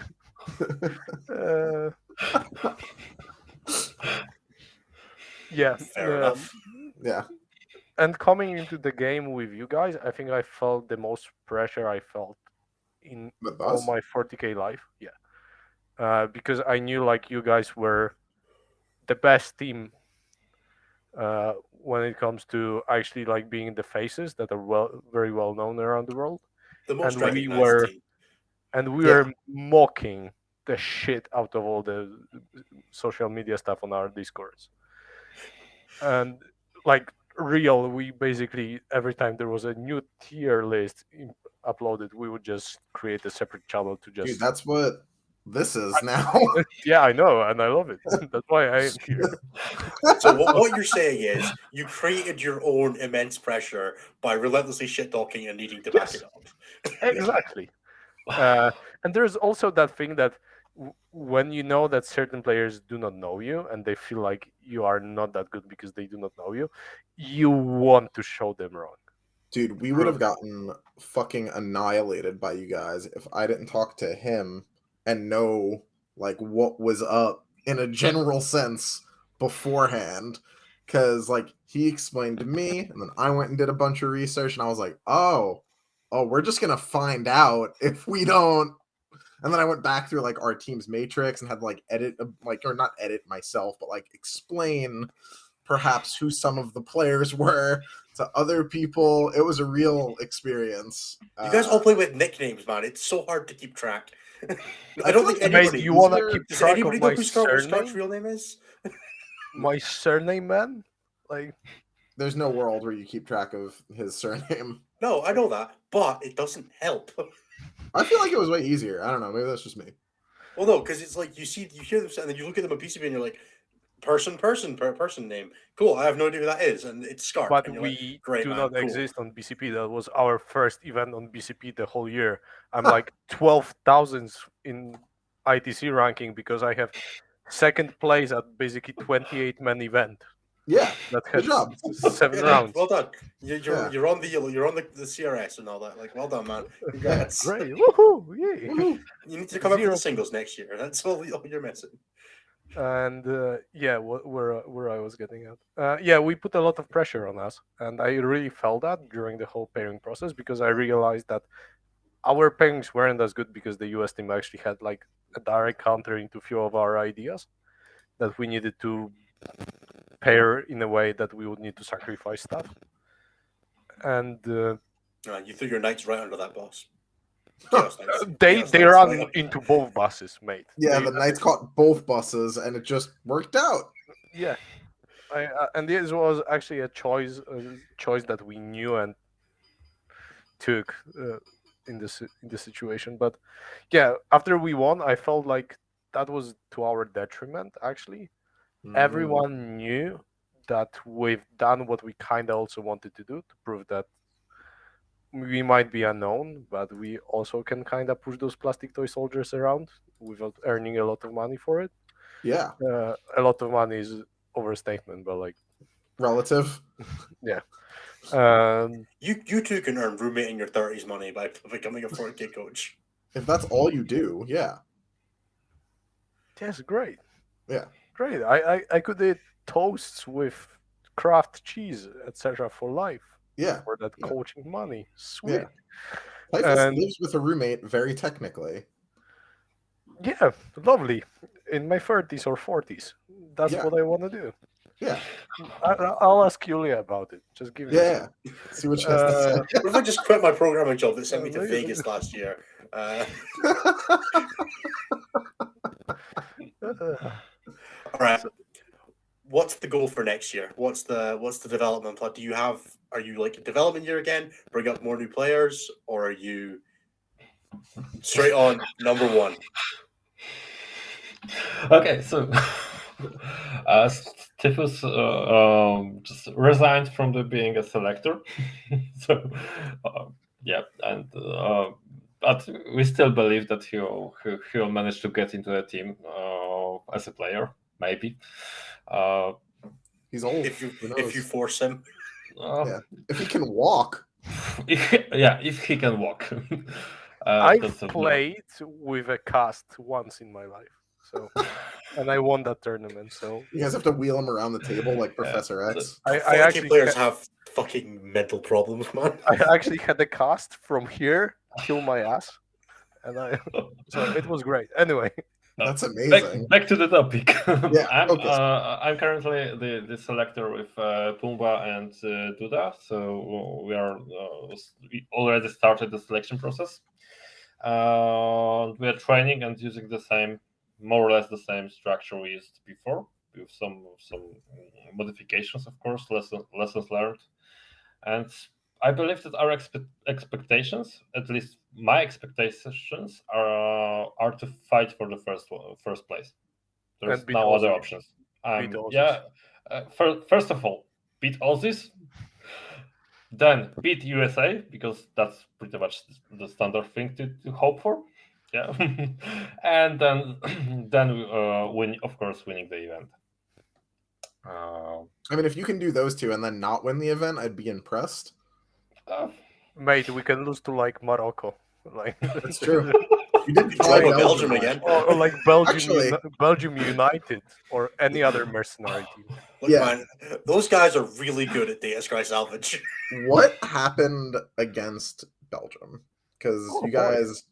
yeah, Fair enough. Yeah. And coming into the game with you guys, I think I felt the most pressure I felt in With all us? my 40k life. Yeah, because I knew like you guys were the best team when it comes to actually like being the faces that are very well known around the world. The most and we recognized were team. and we Yeah. were mocking the shit out of all the social media stuff on our Discords. And like real, we basically every time there was a new tier list uploaded, we would just create a separate channel to just. Dude, that's what this is now. Yeah, I know, and I love it. That's why I am here. So what you're saying is you created your own immense pressure by relentlessly shit talking and needing to back Yes. it up. Exactly. And there's also that thing that when you know that certain players do not know you and they feel like you are not that good because they do not know you, you want to show them wrong. Dude, we would have gotten fucking annihilated by you guys if I didn't talk to him and know like what was up in a general sense beforehand. Cause like he explained to me, and then I went and did a bunch of research, and I was like, oh, we're just gonna find out if we don't. And then I went back through like our team's matrix and had like edit, like, or not edit myself, but like explain perhaps who some of the players were to other people. It was a real experience. You guys all play with nicknames, man. It's so hard to keep track. I don't think like Mate, anybody. you want to easier- keep Does track anybody of know my who Scar's surname? real name is? My surname, man? Like, There's no world where you keep track of his surname. No, I know that, but it doesn't help. I feel like it was way easier. I don't know. Maybe that's just me. Well, no, because it's like you hear them, and then you look at them on PCB, and you're like, person name. Cool. I have no idea who that is, and it's Scar. but and you're we like, great, do man, not cool. exist on BCP. That was our first event on BCP the whole year. I'm like 12,000 in ITC ranking because I have second place at basically 28-man event Yeah. that Good had job. 7 Yeah, rounds. well done. You're Yeah. you're on the CRS and all that. Like, well done, man. Congrats. Great. Woohoo! Yay. Woohoo. You need to come up for Zero the singles next year. That's all you're missing. And yeah, where I was getting at. Yeah, we put a lot of pressure on us, and I really felt that during the whole pairing process because I realized that our pairings weren't as good because the US team actually had like a direct counter into a few of our ideas that we needed to pair in a way that we would need to sacrifice stuff. And You threw your knights right under that boss. they Chaos they Knights, ran right? into both buses, mate. Yeah, They- the Knights caught both buses, and it just worked out. Yeah, and this was actually a choice that we knew and took in this situation. But yeah, after we won, I felt like that was to our detriment. Actually, everyone knew that we've done what we kind of also wanted to do to prove that we might be unknown, but we also can kind of push those plastic toy soldiers around without earning a lot of money for it. Yeah. A lot of money is overstatement, but like, Relative. yeah. You too can earn roommate in your 30s money by becoming a 40K coach. If that's all you do, yeah. Yes, great. Yeah. Great. I could eat toasts with Kraft cheese, etc. for life. Yeah. For that Yeah. coaching money. Sweet. Yeah. Typhus And- lives with a roommate very technically. Yeah, lovely. In my 30s or 40s. That's Yeah. what I want to do. Yeah. I'll ask Julia about it. Just give me Yeah. See what she has to say. What if I just quit my programming job that sent me to Vegas last year? All right. What's the goal for next year? What's the development plan? Are you like a development year again? Bring up more new players, or are you straight on number one? Okay, so Typhus just resigned from being a selector. So yeah, and but we still believe that he'll manage to get into the team as a player, maybe. He's old. If Who you knows? force him, Yeah. If he can walk. if he can walk. I've that's a- played with a cast once in my life. So and I won that tournament, so You guys have to wheel him around the table like Yeah. Professor X. I 40K actually players have fucking mental problems, man. I actually had the cast from here kill my ass, and so it was great. Anyway, That's amazing. Back to the topic. Yeah, I'm focus. I'm currently the selector with Pumba and Duda, so we already started the selection process. We are training and using the same, more or less the same structure we used before, with some modifications, of course, lessons learned. And I believe that our expectations, at least my expectations, are to fight for the first place. There's And beat no other Aussies. options. Beat Aussies. Yeah. First of all, beat Aussies. Then beat USA, because that's pretty much the standard thing to hope for. Yeah. And then win, of course, winning the event. I mean, if you can do those two and then not win the event, I'd be impressed. Mate, we can lose to like Morocco. Like That's true. You did You try draw with Belgium Belgium again. or like Belgium, Actually- Belgium United, or any other mercenary team. Look, Yeah. man, those guys are really good at Data Scry salvage. What happened against Belgium? Because Oh, you boy. guys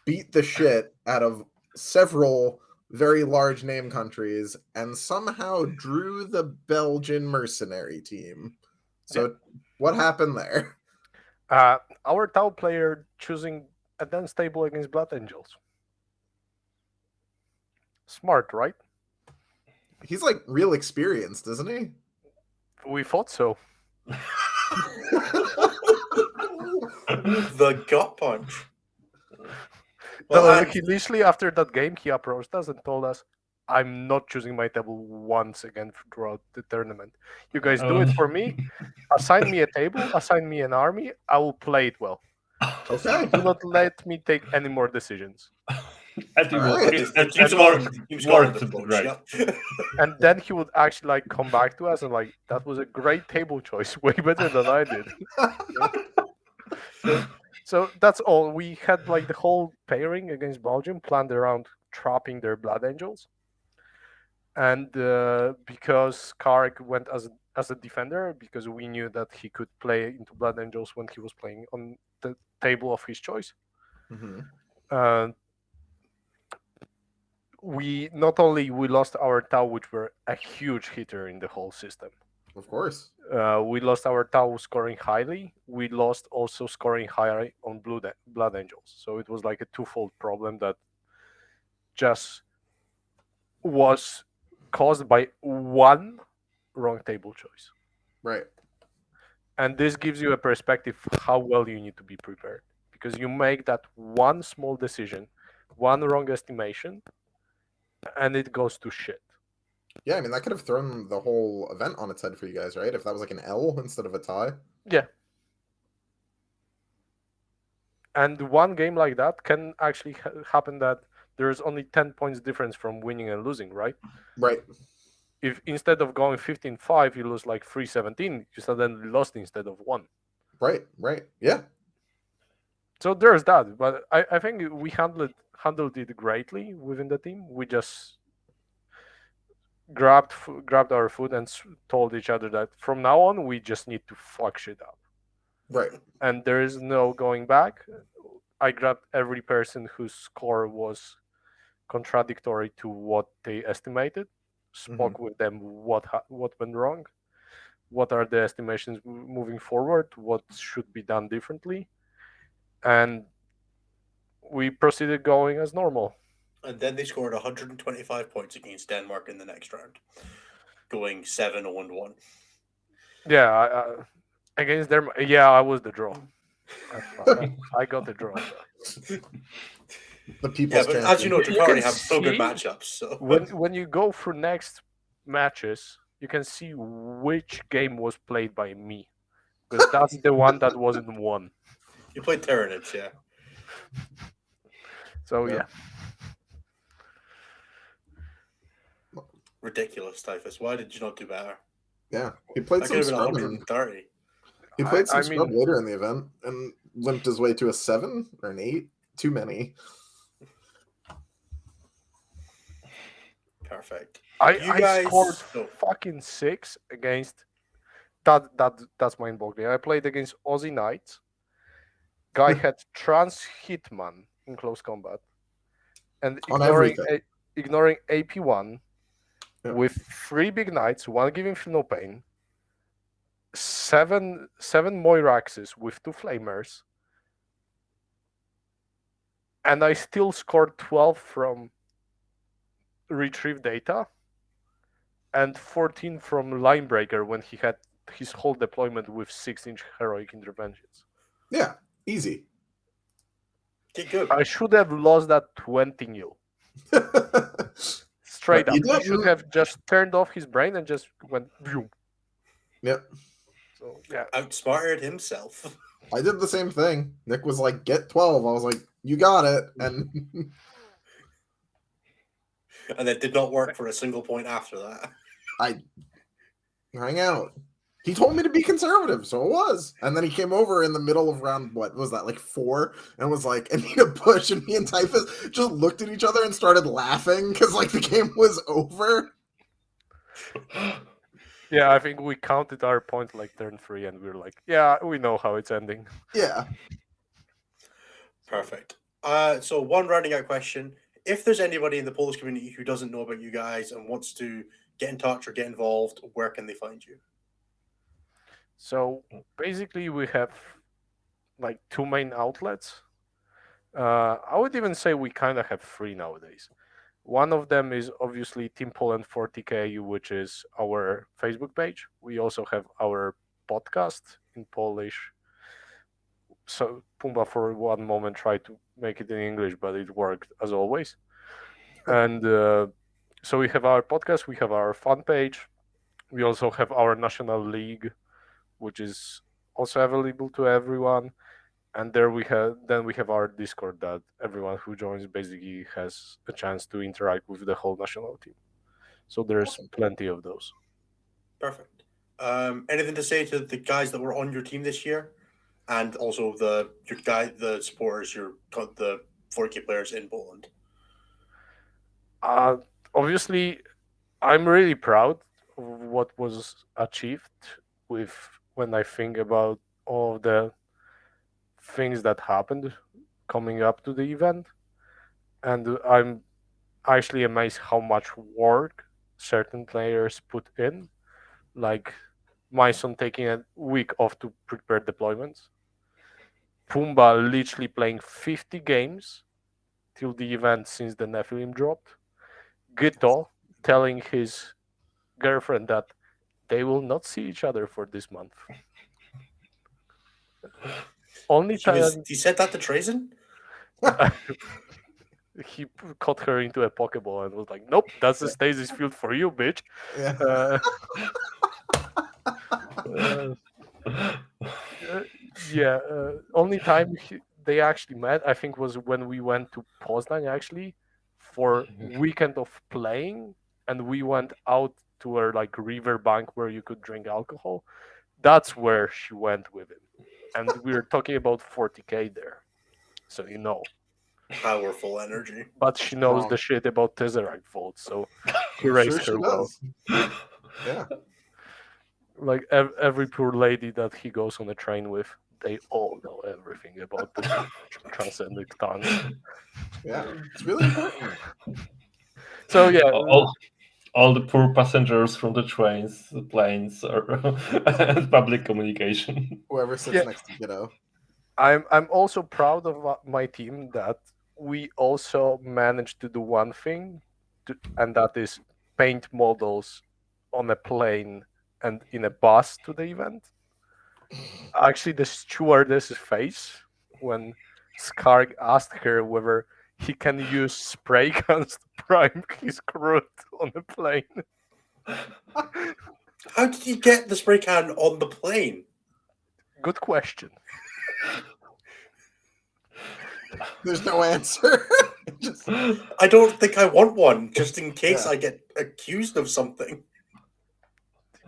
beat the shit out of several very large name countries and somehow drew the Belgian mercenary team. So what happened there? Our Tau player choosing advanced table against Blood Angels. Smart, right? He's like real experienced, isn't he? We thought so. The gut punch. No, Well, he literally, after that game, he approached us and told us, I'm not choosing my table once again throughout the tournament. You guys do it for me. Assign me a table, assign me an army. I will play it well. Okay. Do not let me take any more decisions. And it All was right. Team Scotland worked approach, great. yeah. And then he would actually like come back to us and like, that was a great table choice, way better than I did. So that's all. We had like the whole pairing against Belgium planned around trapping their Blood Angels. And because Karek went as a defender, because we knew that he could play into Blood Angels when he was playing on the table of his choice. Mm-hmm. We not only we lost our Tau, which were a huge hitter in the whole system. Of course. We lost our Tau scoring highly. We lost also scoring high on Blood Angels. So it was like a twofold problem that just was caused by one wrong table choice. Right. And this gives you a perspective how well you need to be prepared, because you make that one small decision, one wrong estimation, and it goes to shit. Yeah, I mean, that could have thrown the whole event on its head for you guys, right? If that was like an L instead of a tie. Yeah. And one game like that can actually happen that there's only 10 points difference from winning and losing, right? Right. If instead of going 15-5, you lose like 3-17, you suddenly lost instead of 1. Right. Yeah. So there's that. But I think we handled it greatly within the team. We just grabbed our food and told each other that from now on we just need to fuck shit up. Right. And there is no going back. I grabbed every person whose score was contradictory to what they estimated, spoke with them what went wrong, what are the estimations moving forward, what should be done differently, and we proceeded going as normal. And then they scored 125 points against Denmark in the next round, going 7-1. Yeah, against them. Yeah, I was the draw. I got the draw. The people's but champion. as you know, Drakari can have so good see matchups. So when you go through next matches, you can see which game was played by me, because that's the one that wasn't won. you played Tyranids, yeah. So Yeah. Ridiculous, Typhus. Why did you not do better? Yeah. He played I some could have been scrub. 130. He played some I scrub mean- later in the event and limped his way to a 7 or an 8. Too many. Perfect. I guys- scored Oh. fucking 6 against that's mind boggling. I played against Aussie Knights. Guy had trans Hitman in close combat, and On everything. ignoring AP1 Yeah. with 3 big knights, 1 giving no pain, 7 Moiraxes with 2 flamers, and I still scored 12 from retrieve data and 14 from Linebreaker when he had his whole deployment with 6-inch heroic interventions. Yeah, easy. Okay, good. I should have lost that 20-0. Straight But up. you He should didn't. have just turned off his brain and just went boom. Yep. So yeah. Outsmarted himself. I did the same thing. Nick was like, get 12. I was like, you got it. And And it did not work for a single point after that. I hang out. He told me to be conservative, so it was. And then he came over in the middle of round, what was that, like 4? And was like, I need a push. And me and Typhus just looked at each other and started laughing because like the game was over. Yeah, I think we counted our points like turn 3 and we were like, yeah, we know how it's ending. Yeah. Perfect. So one rounding out question. If there's anybody in the Polish community who doesn't know about you guys and wants to get in touch or get involved, where can they find you? So basically, we have like 2 main outlets. I would even say we kind of have 3 nowadays. One of them is obviously Team Poland 40K, which is our Facebook page. We also have our podcast in Polish. So Pumba for one moment tried to make it in English, but it worked as always. And so we have our podcast, we have our fan page, we also have our national league, which is also available to everyone. And there we have our Discord that everyone who joins basically has a chance to interact with the whole national team. So there's Awesome. plenty of those. Perfect. Anything to say to the guys that were on your team this year, and also the supporters, the 40K players in Poland? Obviously, I'm really proud of what was achieved with when I think about all the things that happened coming up to the event, and I'm actually amazed how much work certain players put in, like Majson taking a week off to prepare deployments, Pumba literally playing 50 games till the event since the Nephilim dropped, Gito telling his girlfriend that they will not see each other for this month. Only time He said that to Trazen? he caught her into a Pokeball and was like, "Nope, that's the stasis field for you, bitch." Yeah. Yeah. Only time they actually met, I think, was when we went to Poznan actually for weekend of playing, and we went out to a like river bank where you could drink alcohol. That's where she went with him, and we were talking about 40K there, so you know. Powerful energy. But she knows Strong. the shit about Tesseract Vault, so he I'm raised sure she her well. does. Yeah. Like every poor lady that he goes on a train with, they all know everything about the transcendent tongues. Yeah. It's really important. So yeah, all the poor passengers from the trains, the planes, or and public communication. Whoever sits Yeah. next to Ghetto. I'm also proud of my team that we also managed to do one thing, and that is paint models on a plane and in a bus to the event. Actually, the stewardess's face when Skarg asked her whether he can use spray guns to prime his crew on the plane. How did he get the spray can on the plane? Good question. There's no answer. Just, I don't think I want one, just in case Yeah. I get accused of something.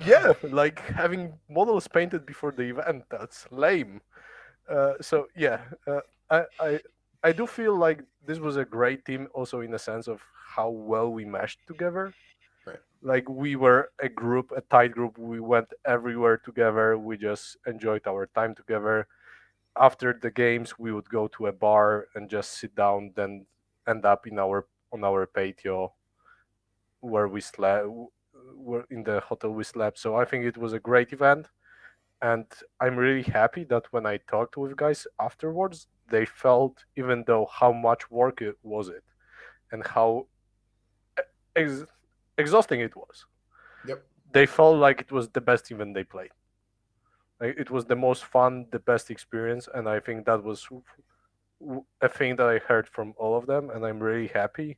Yeah, like having models painted before the event, that's lame. So yeah, I do feel like this was a great team, also in the sense of how well we meshed together. Right. Like we were a group, a tight group. We went everywhere together. We just enjoyed our time together. After the games, we would go to a bar and just sit down, then end up in our on our patio where we slept, were in the hotel we slept. So I think it was a great event, and I'm really happy that when I talked with guys afterwards, they felt, even though how much work it was it, and how ex- exhausting it was. Yep. They felt like it was the best event they played. Like it was the most fun, the best experience, and I think that was a thing that I heard from all of them, and I'm really happy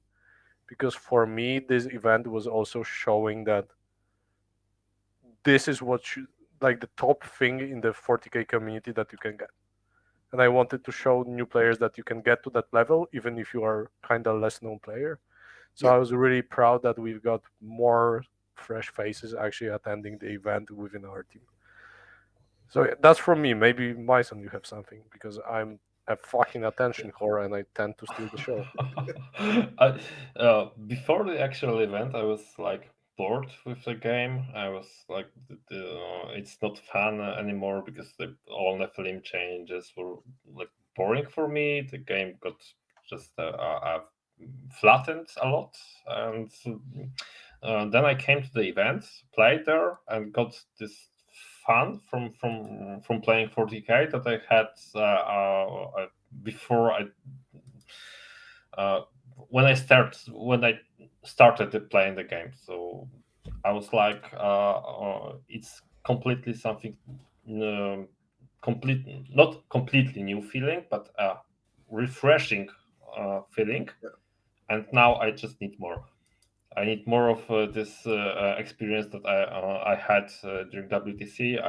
because for me, this event was also showing that this is what should, like the top thing in the 40k community that you can get. And I wanted to show new players that you can get to that level, even if you are kind of less known player. So Yeah. I was really proud that we've got more fresh faces actually attending the event within our team. So yeah, that's from me. Maybe Majson, you have something because I'm a fucking attention whore and I tend to steal the show. Before the actual event, I was like bored with the game. I was like, it's not fun anymore because all Nephilim changes were like boring for me. The game got just flattened a lot, and then I came to the event, played there, and got this fun from playing 40k that I had before I uh, when I started playing the game. So I was like, it's completely something, um complete, not completely new feeling, but refreshing feeling. Yeah. And now I just need more. I need more of this experience that I had during WTC.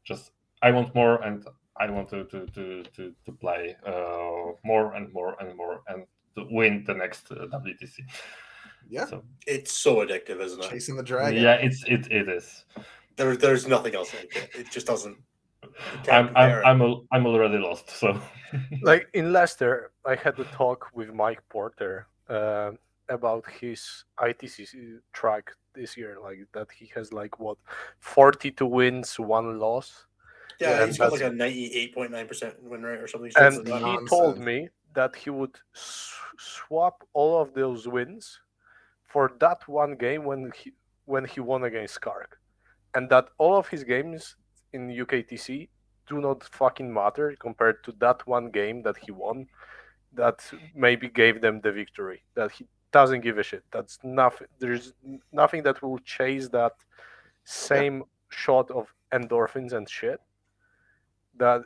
Just I want more, and I want to play more and more and more, and to win the next WTC. Yeah. So It's so addictive, isn't it? Chasing the dragon. yeah, it is. There's nothing else like it. It just doesn't. You can't compare it. I'm already lost. So Like in Leicester, I had a talk with Mike Porter about his ITC track this year. Like that he has like what 42 wins, one loss. Yeah, And he's got like that's a 98.9% win rate or something. and Like that. he told Nonsense. me that he would swap all of those wins for that one game when he won against Kark, and that all of his games in UKTC do not fucking matter compared to that one game that he won that maybe gave them the victory. That he doesn't give a shit. That's nothing. There's nothing that will chase that same shot of endorphins and shit that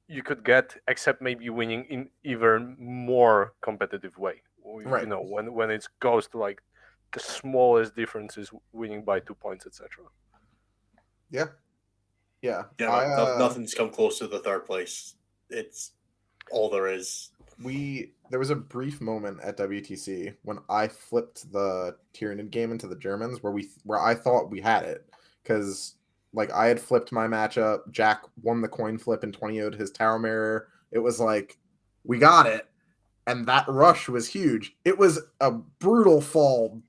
you could get, except maybe winning in even more competitive way. Right. You know, when it goes to like the smallest differences, winning by 2 points, etc. Yeah. Yeah. Yeah, man, nothing's come close to the third place. It's all there is. There was a brief moment at WTC when I flipped the Tyranid game into the Germans where I thought we had it because like I had flipped my matchup. Jack won the coin flip and 20-0'd his Tower Mirror. It was like we got it, and that rush was huge. It was a brutal fall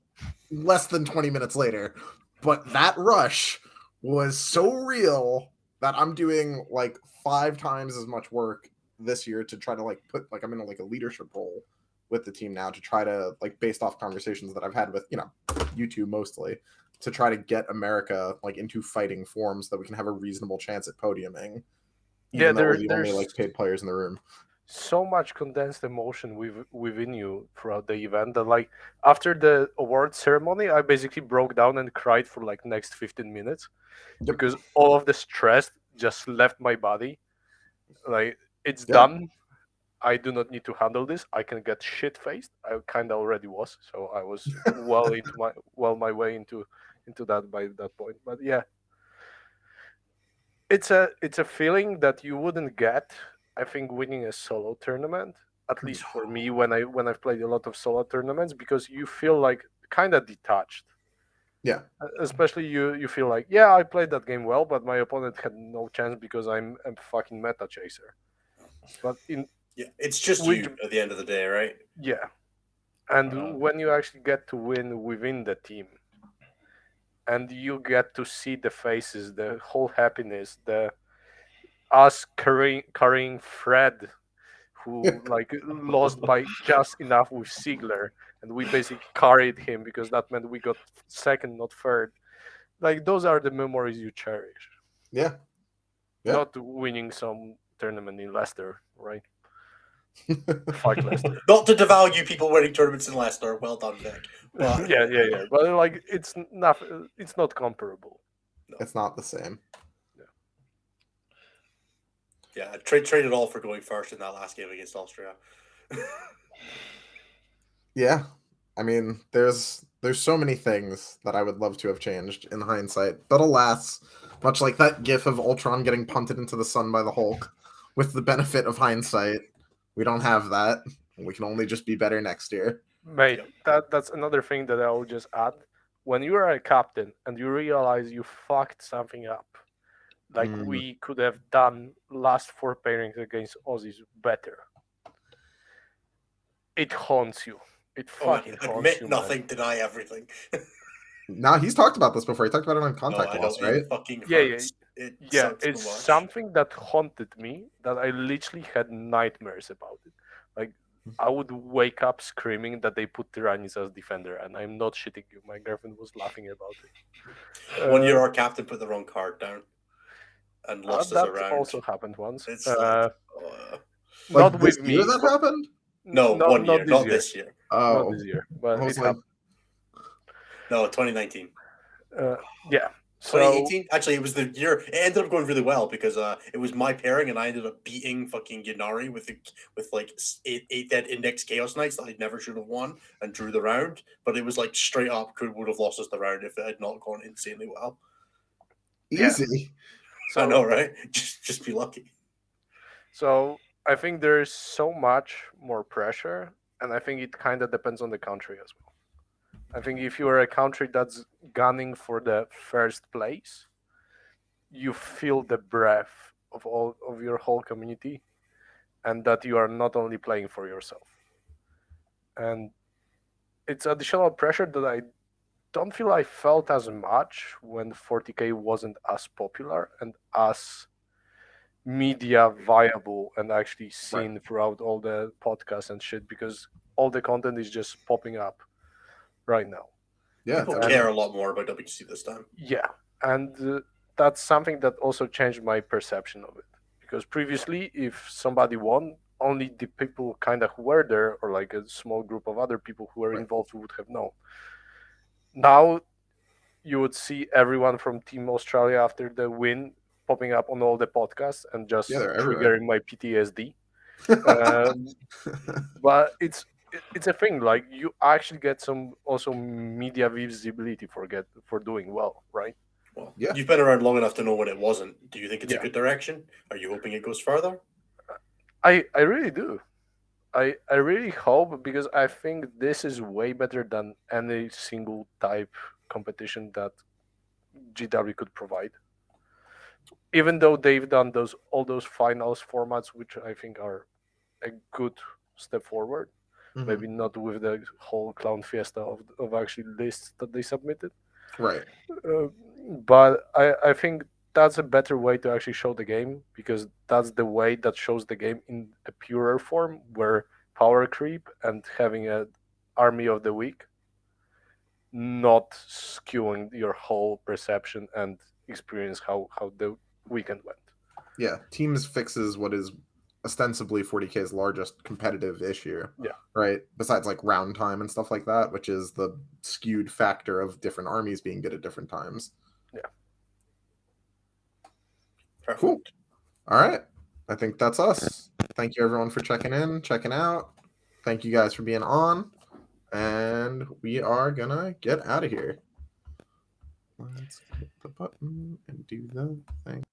less than 20 minutes later, but that rush was so real that I'm doing like 5 times as much work this year to try to like put like I'm in like a leadership role with the team now to try to like based off conversations that I've had with you two mostly to try to get America like into fighting form so that we can have a reasonable chance at podiuming even though we're the only like paid players in the room. So much condensed emotion within you throughout the event that like after the award ceremony I basically broke down and cried for like next 15 minutes because all of the stress just left my body. Like it's done. I do not need to handle this. I can get shit faced. I kind of already was, so I was my way into that by that point. But yeah, it's a feeling that you wouldn't get. I think winning a solo tournament, at least for me, when I've played a lot of solo tournaments, because you feel like kind of detached. Yeah. Especially you feel like, yeah, I played that game well, but my opponent had no chance because I'm a fucking meta chaser. But it's just which, you at the end of the day, right? yeah. And when you actually get to win within the team, and you get to see the faces, the whole happiness, the us carrying Fred, who like lost by just enough with Ziegler, and we basically carried him because that meant we got second, not third. Like those are the memories you cherish. Yeah. Not winning some tournament in Leicester, right? Fuck Leicester. Not to devalue people winning tournaments in Leicester. Well done, Vic. But yeah. But like, it's not comparable. It's not the same. Yeah, trade it all for going first in that last game against Austria. Yeah, I mean, there's so many things that I would love to have changed in hindsight, but alas, much like that gif of Ultron getting punted into the sun by the Hulk, with the benefit of hindsight, we don't have that. We can only just be better next year. Mate, Yep. that's another thing that I will just add. When you are a captain and you realize you fucked something up, like we could have done last 4 pairings against Aussies better, it haunts you. It fucking haunts Admit you, nothing, man. deny everything. Nah, he's talked about this before. He talked about it on Contact I know, Loss, right? it fucking Yeah, hurts. It Yeah, sucks it's so much. something that haunted me that I literally had nightmares about it. Like, I would wake up screaming that they put Tyrannis as defender, and I'm not shitting you. My girlfriend was laughing about it. One year our captain put the wrong card down and lost us That around. also happened once. It's like, not this with year me. that happened? no, not, 1 year, not not year. this year. Not Oh, this year, but I was it like, happened. No, 2019. Yeah. So 2018, actually, it was the year. It ended up going really well because it was my pairing, and I ended up beating fucking Yannari with like eight dead index Chaos Knights that I never should have won and drew the round. But it was like straight up would have lost us the round if it had not gone insanely well. easy. So, I know, right? Just be lucky. So I think there is so much more pressure, and I think it kind of depends on the country as well. I think if you are a country that's gunning for the first place, you feel the breath of all of your whole community, and that you are not only playing for yourself. And it's additional pressure that I don't feel I felt as much when 40K wasn't as popular and as media viable and actually seen throughout all the podcasts and shit, because all the content is just popping up right now. Yeah, People care a lot more about WTC this time. Yeah, and that's something that also changed my perception of it, because previously if somebody won, only the people kind of who were there, or like a small group of other people who were involved, would have known. Now you would see everyone from Team Australia after the win popping up on all the podcasts and just triggering my PTSD. But it's a thing. Like, you actually get some also media visibility for doing well, right? Well, you've been around long enough to know when it wasn't. Do you think it's a good direction? Are you hoping it goes further? I really do. I really hope, because I think this is way better than any single type competition that GW could provide. Even though they've done all those finals formats, which I think are a good step forward. Maybe not with the whole clown fiesta of actually lists that they submitted. Right. But I think that's a better way to actually show the game, because that's the way that shows the game in a purer form, where power creep and having an army of the week not skewing your whole perception and experience how the weekend went. Yeah, Teams fixes what is ostensibly 40K's largest competitive issue. Yeah. Right? Besides like round time and stuff like that, which is the skewed factor of different armies being good at different times. Yeah. Perfect. Cool. All right. I think that's us. Thank you everyone for checking in, checking out. Thank you guys for being on. And we are gonna get out of here. Let's hit the button and do the thing.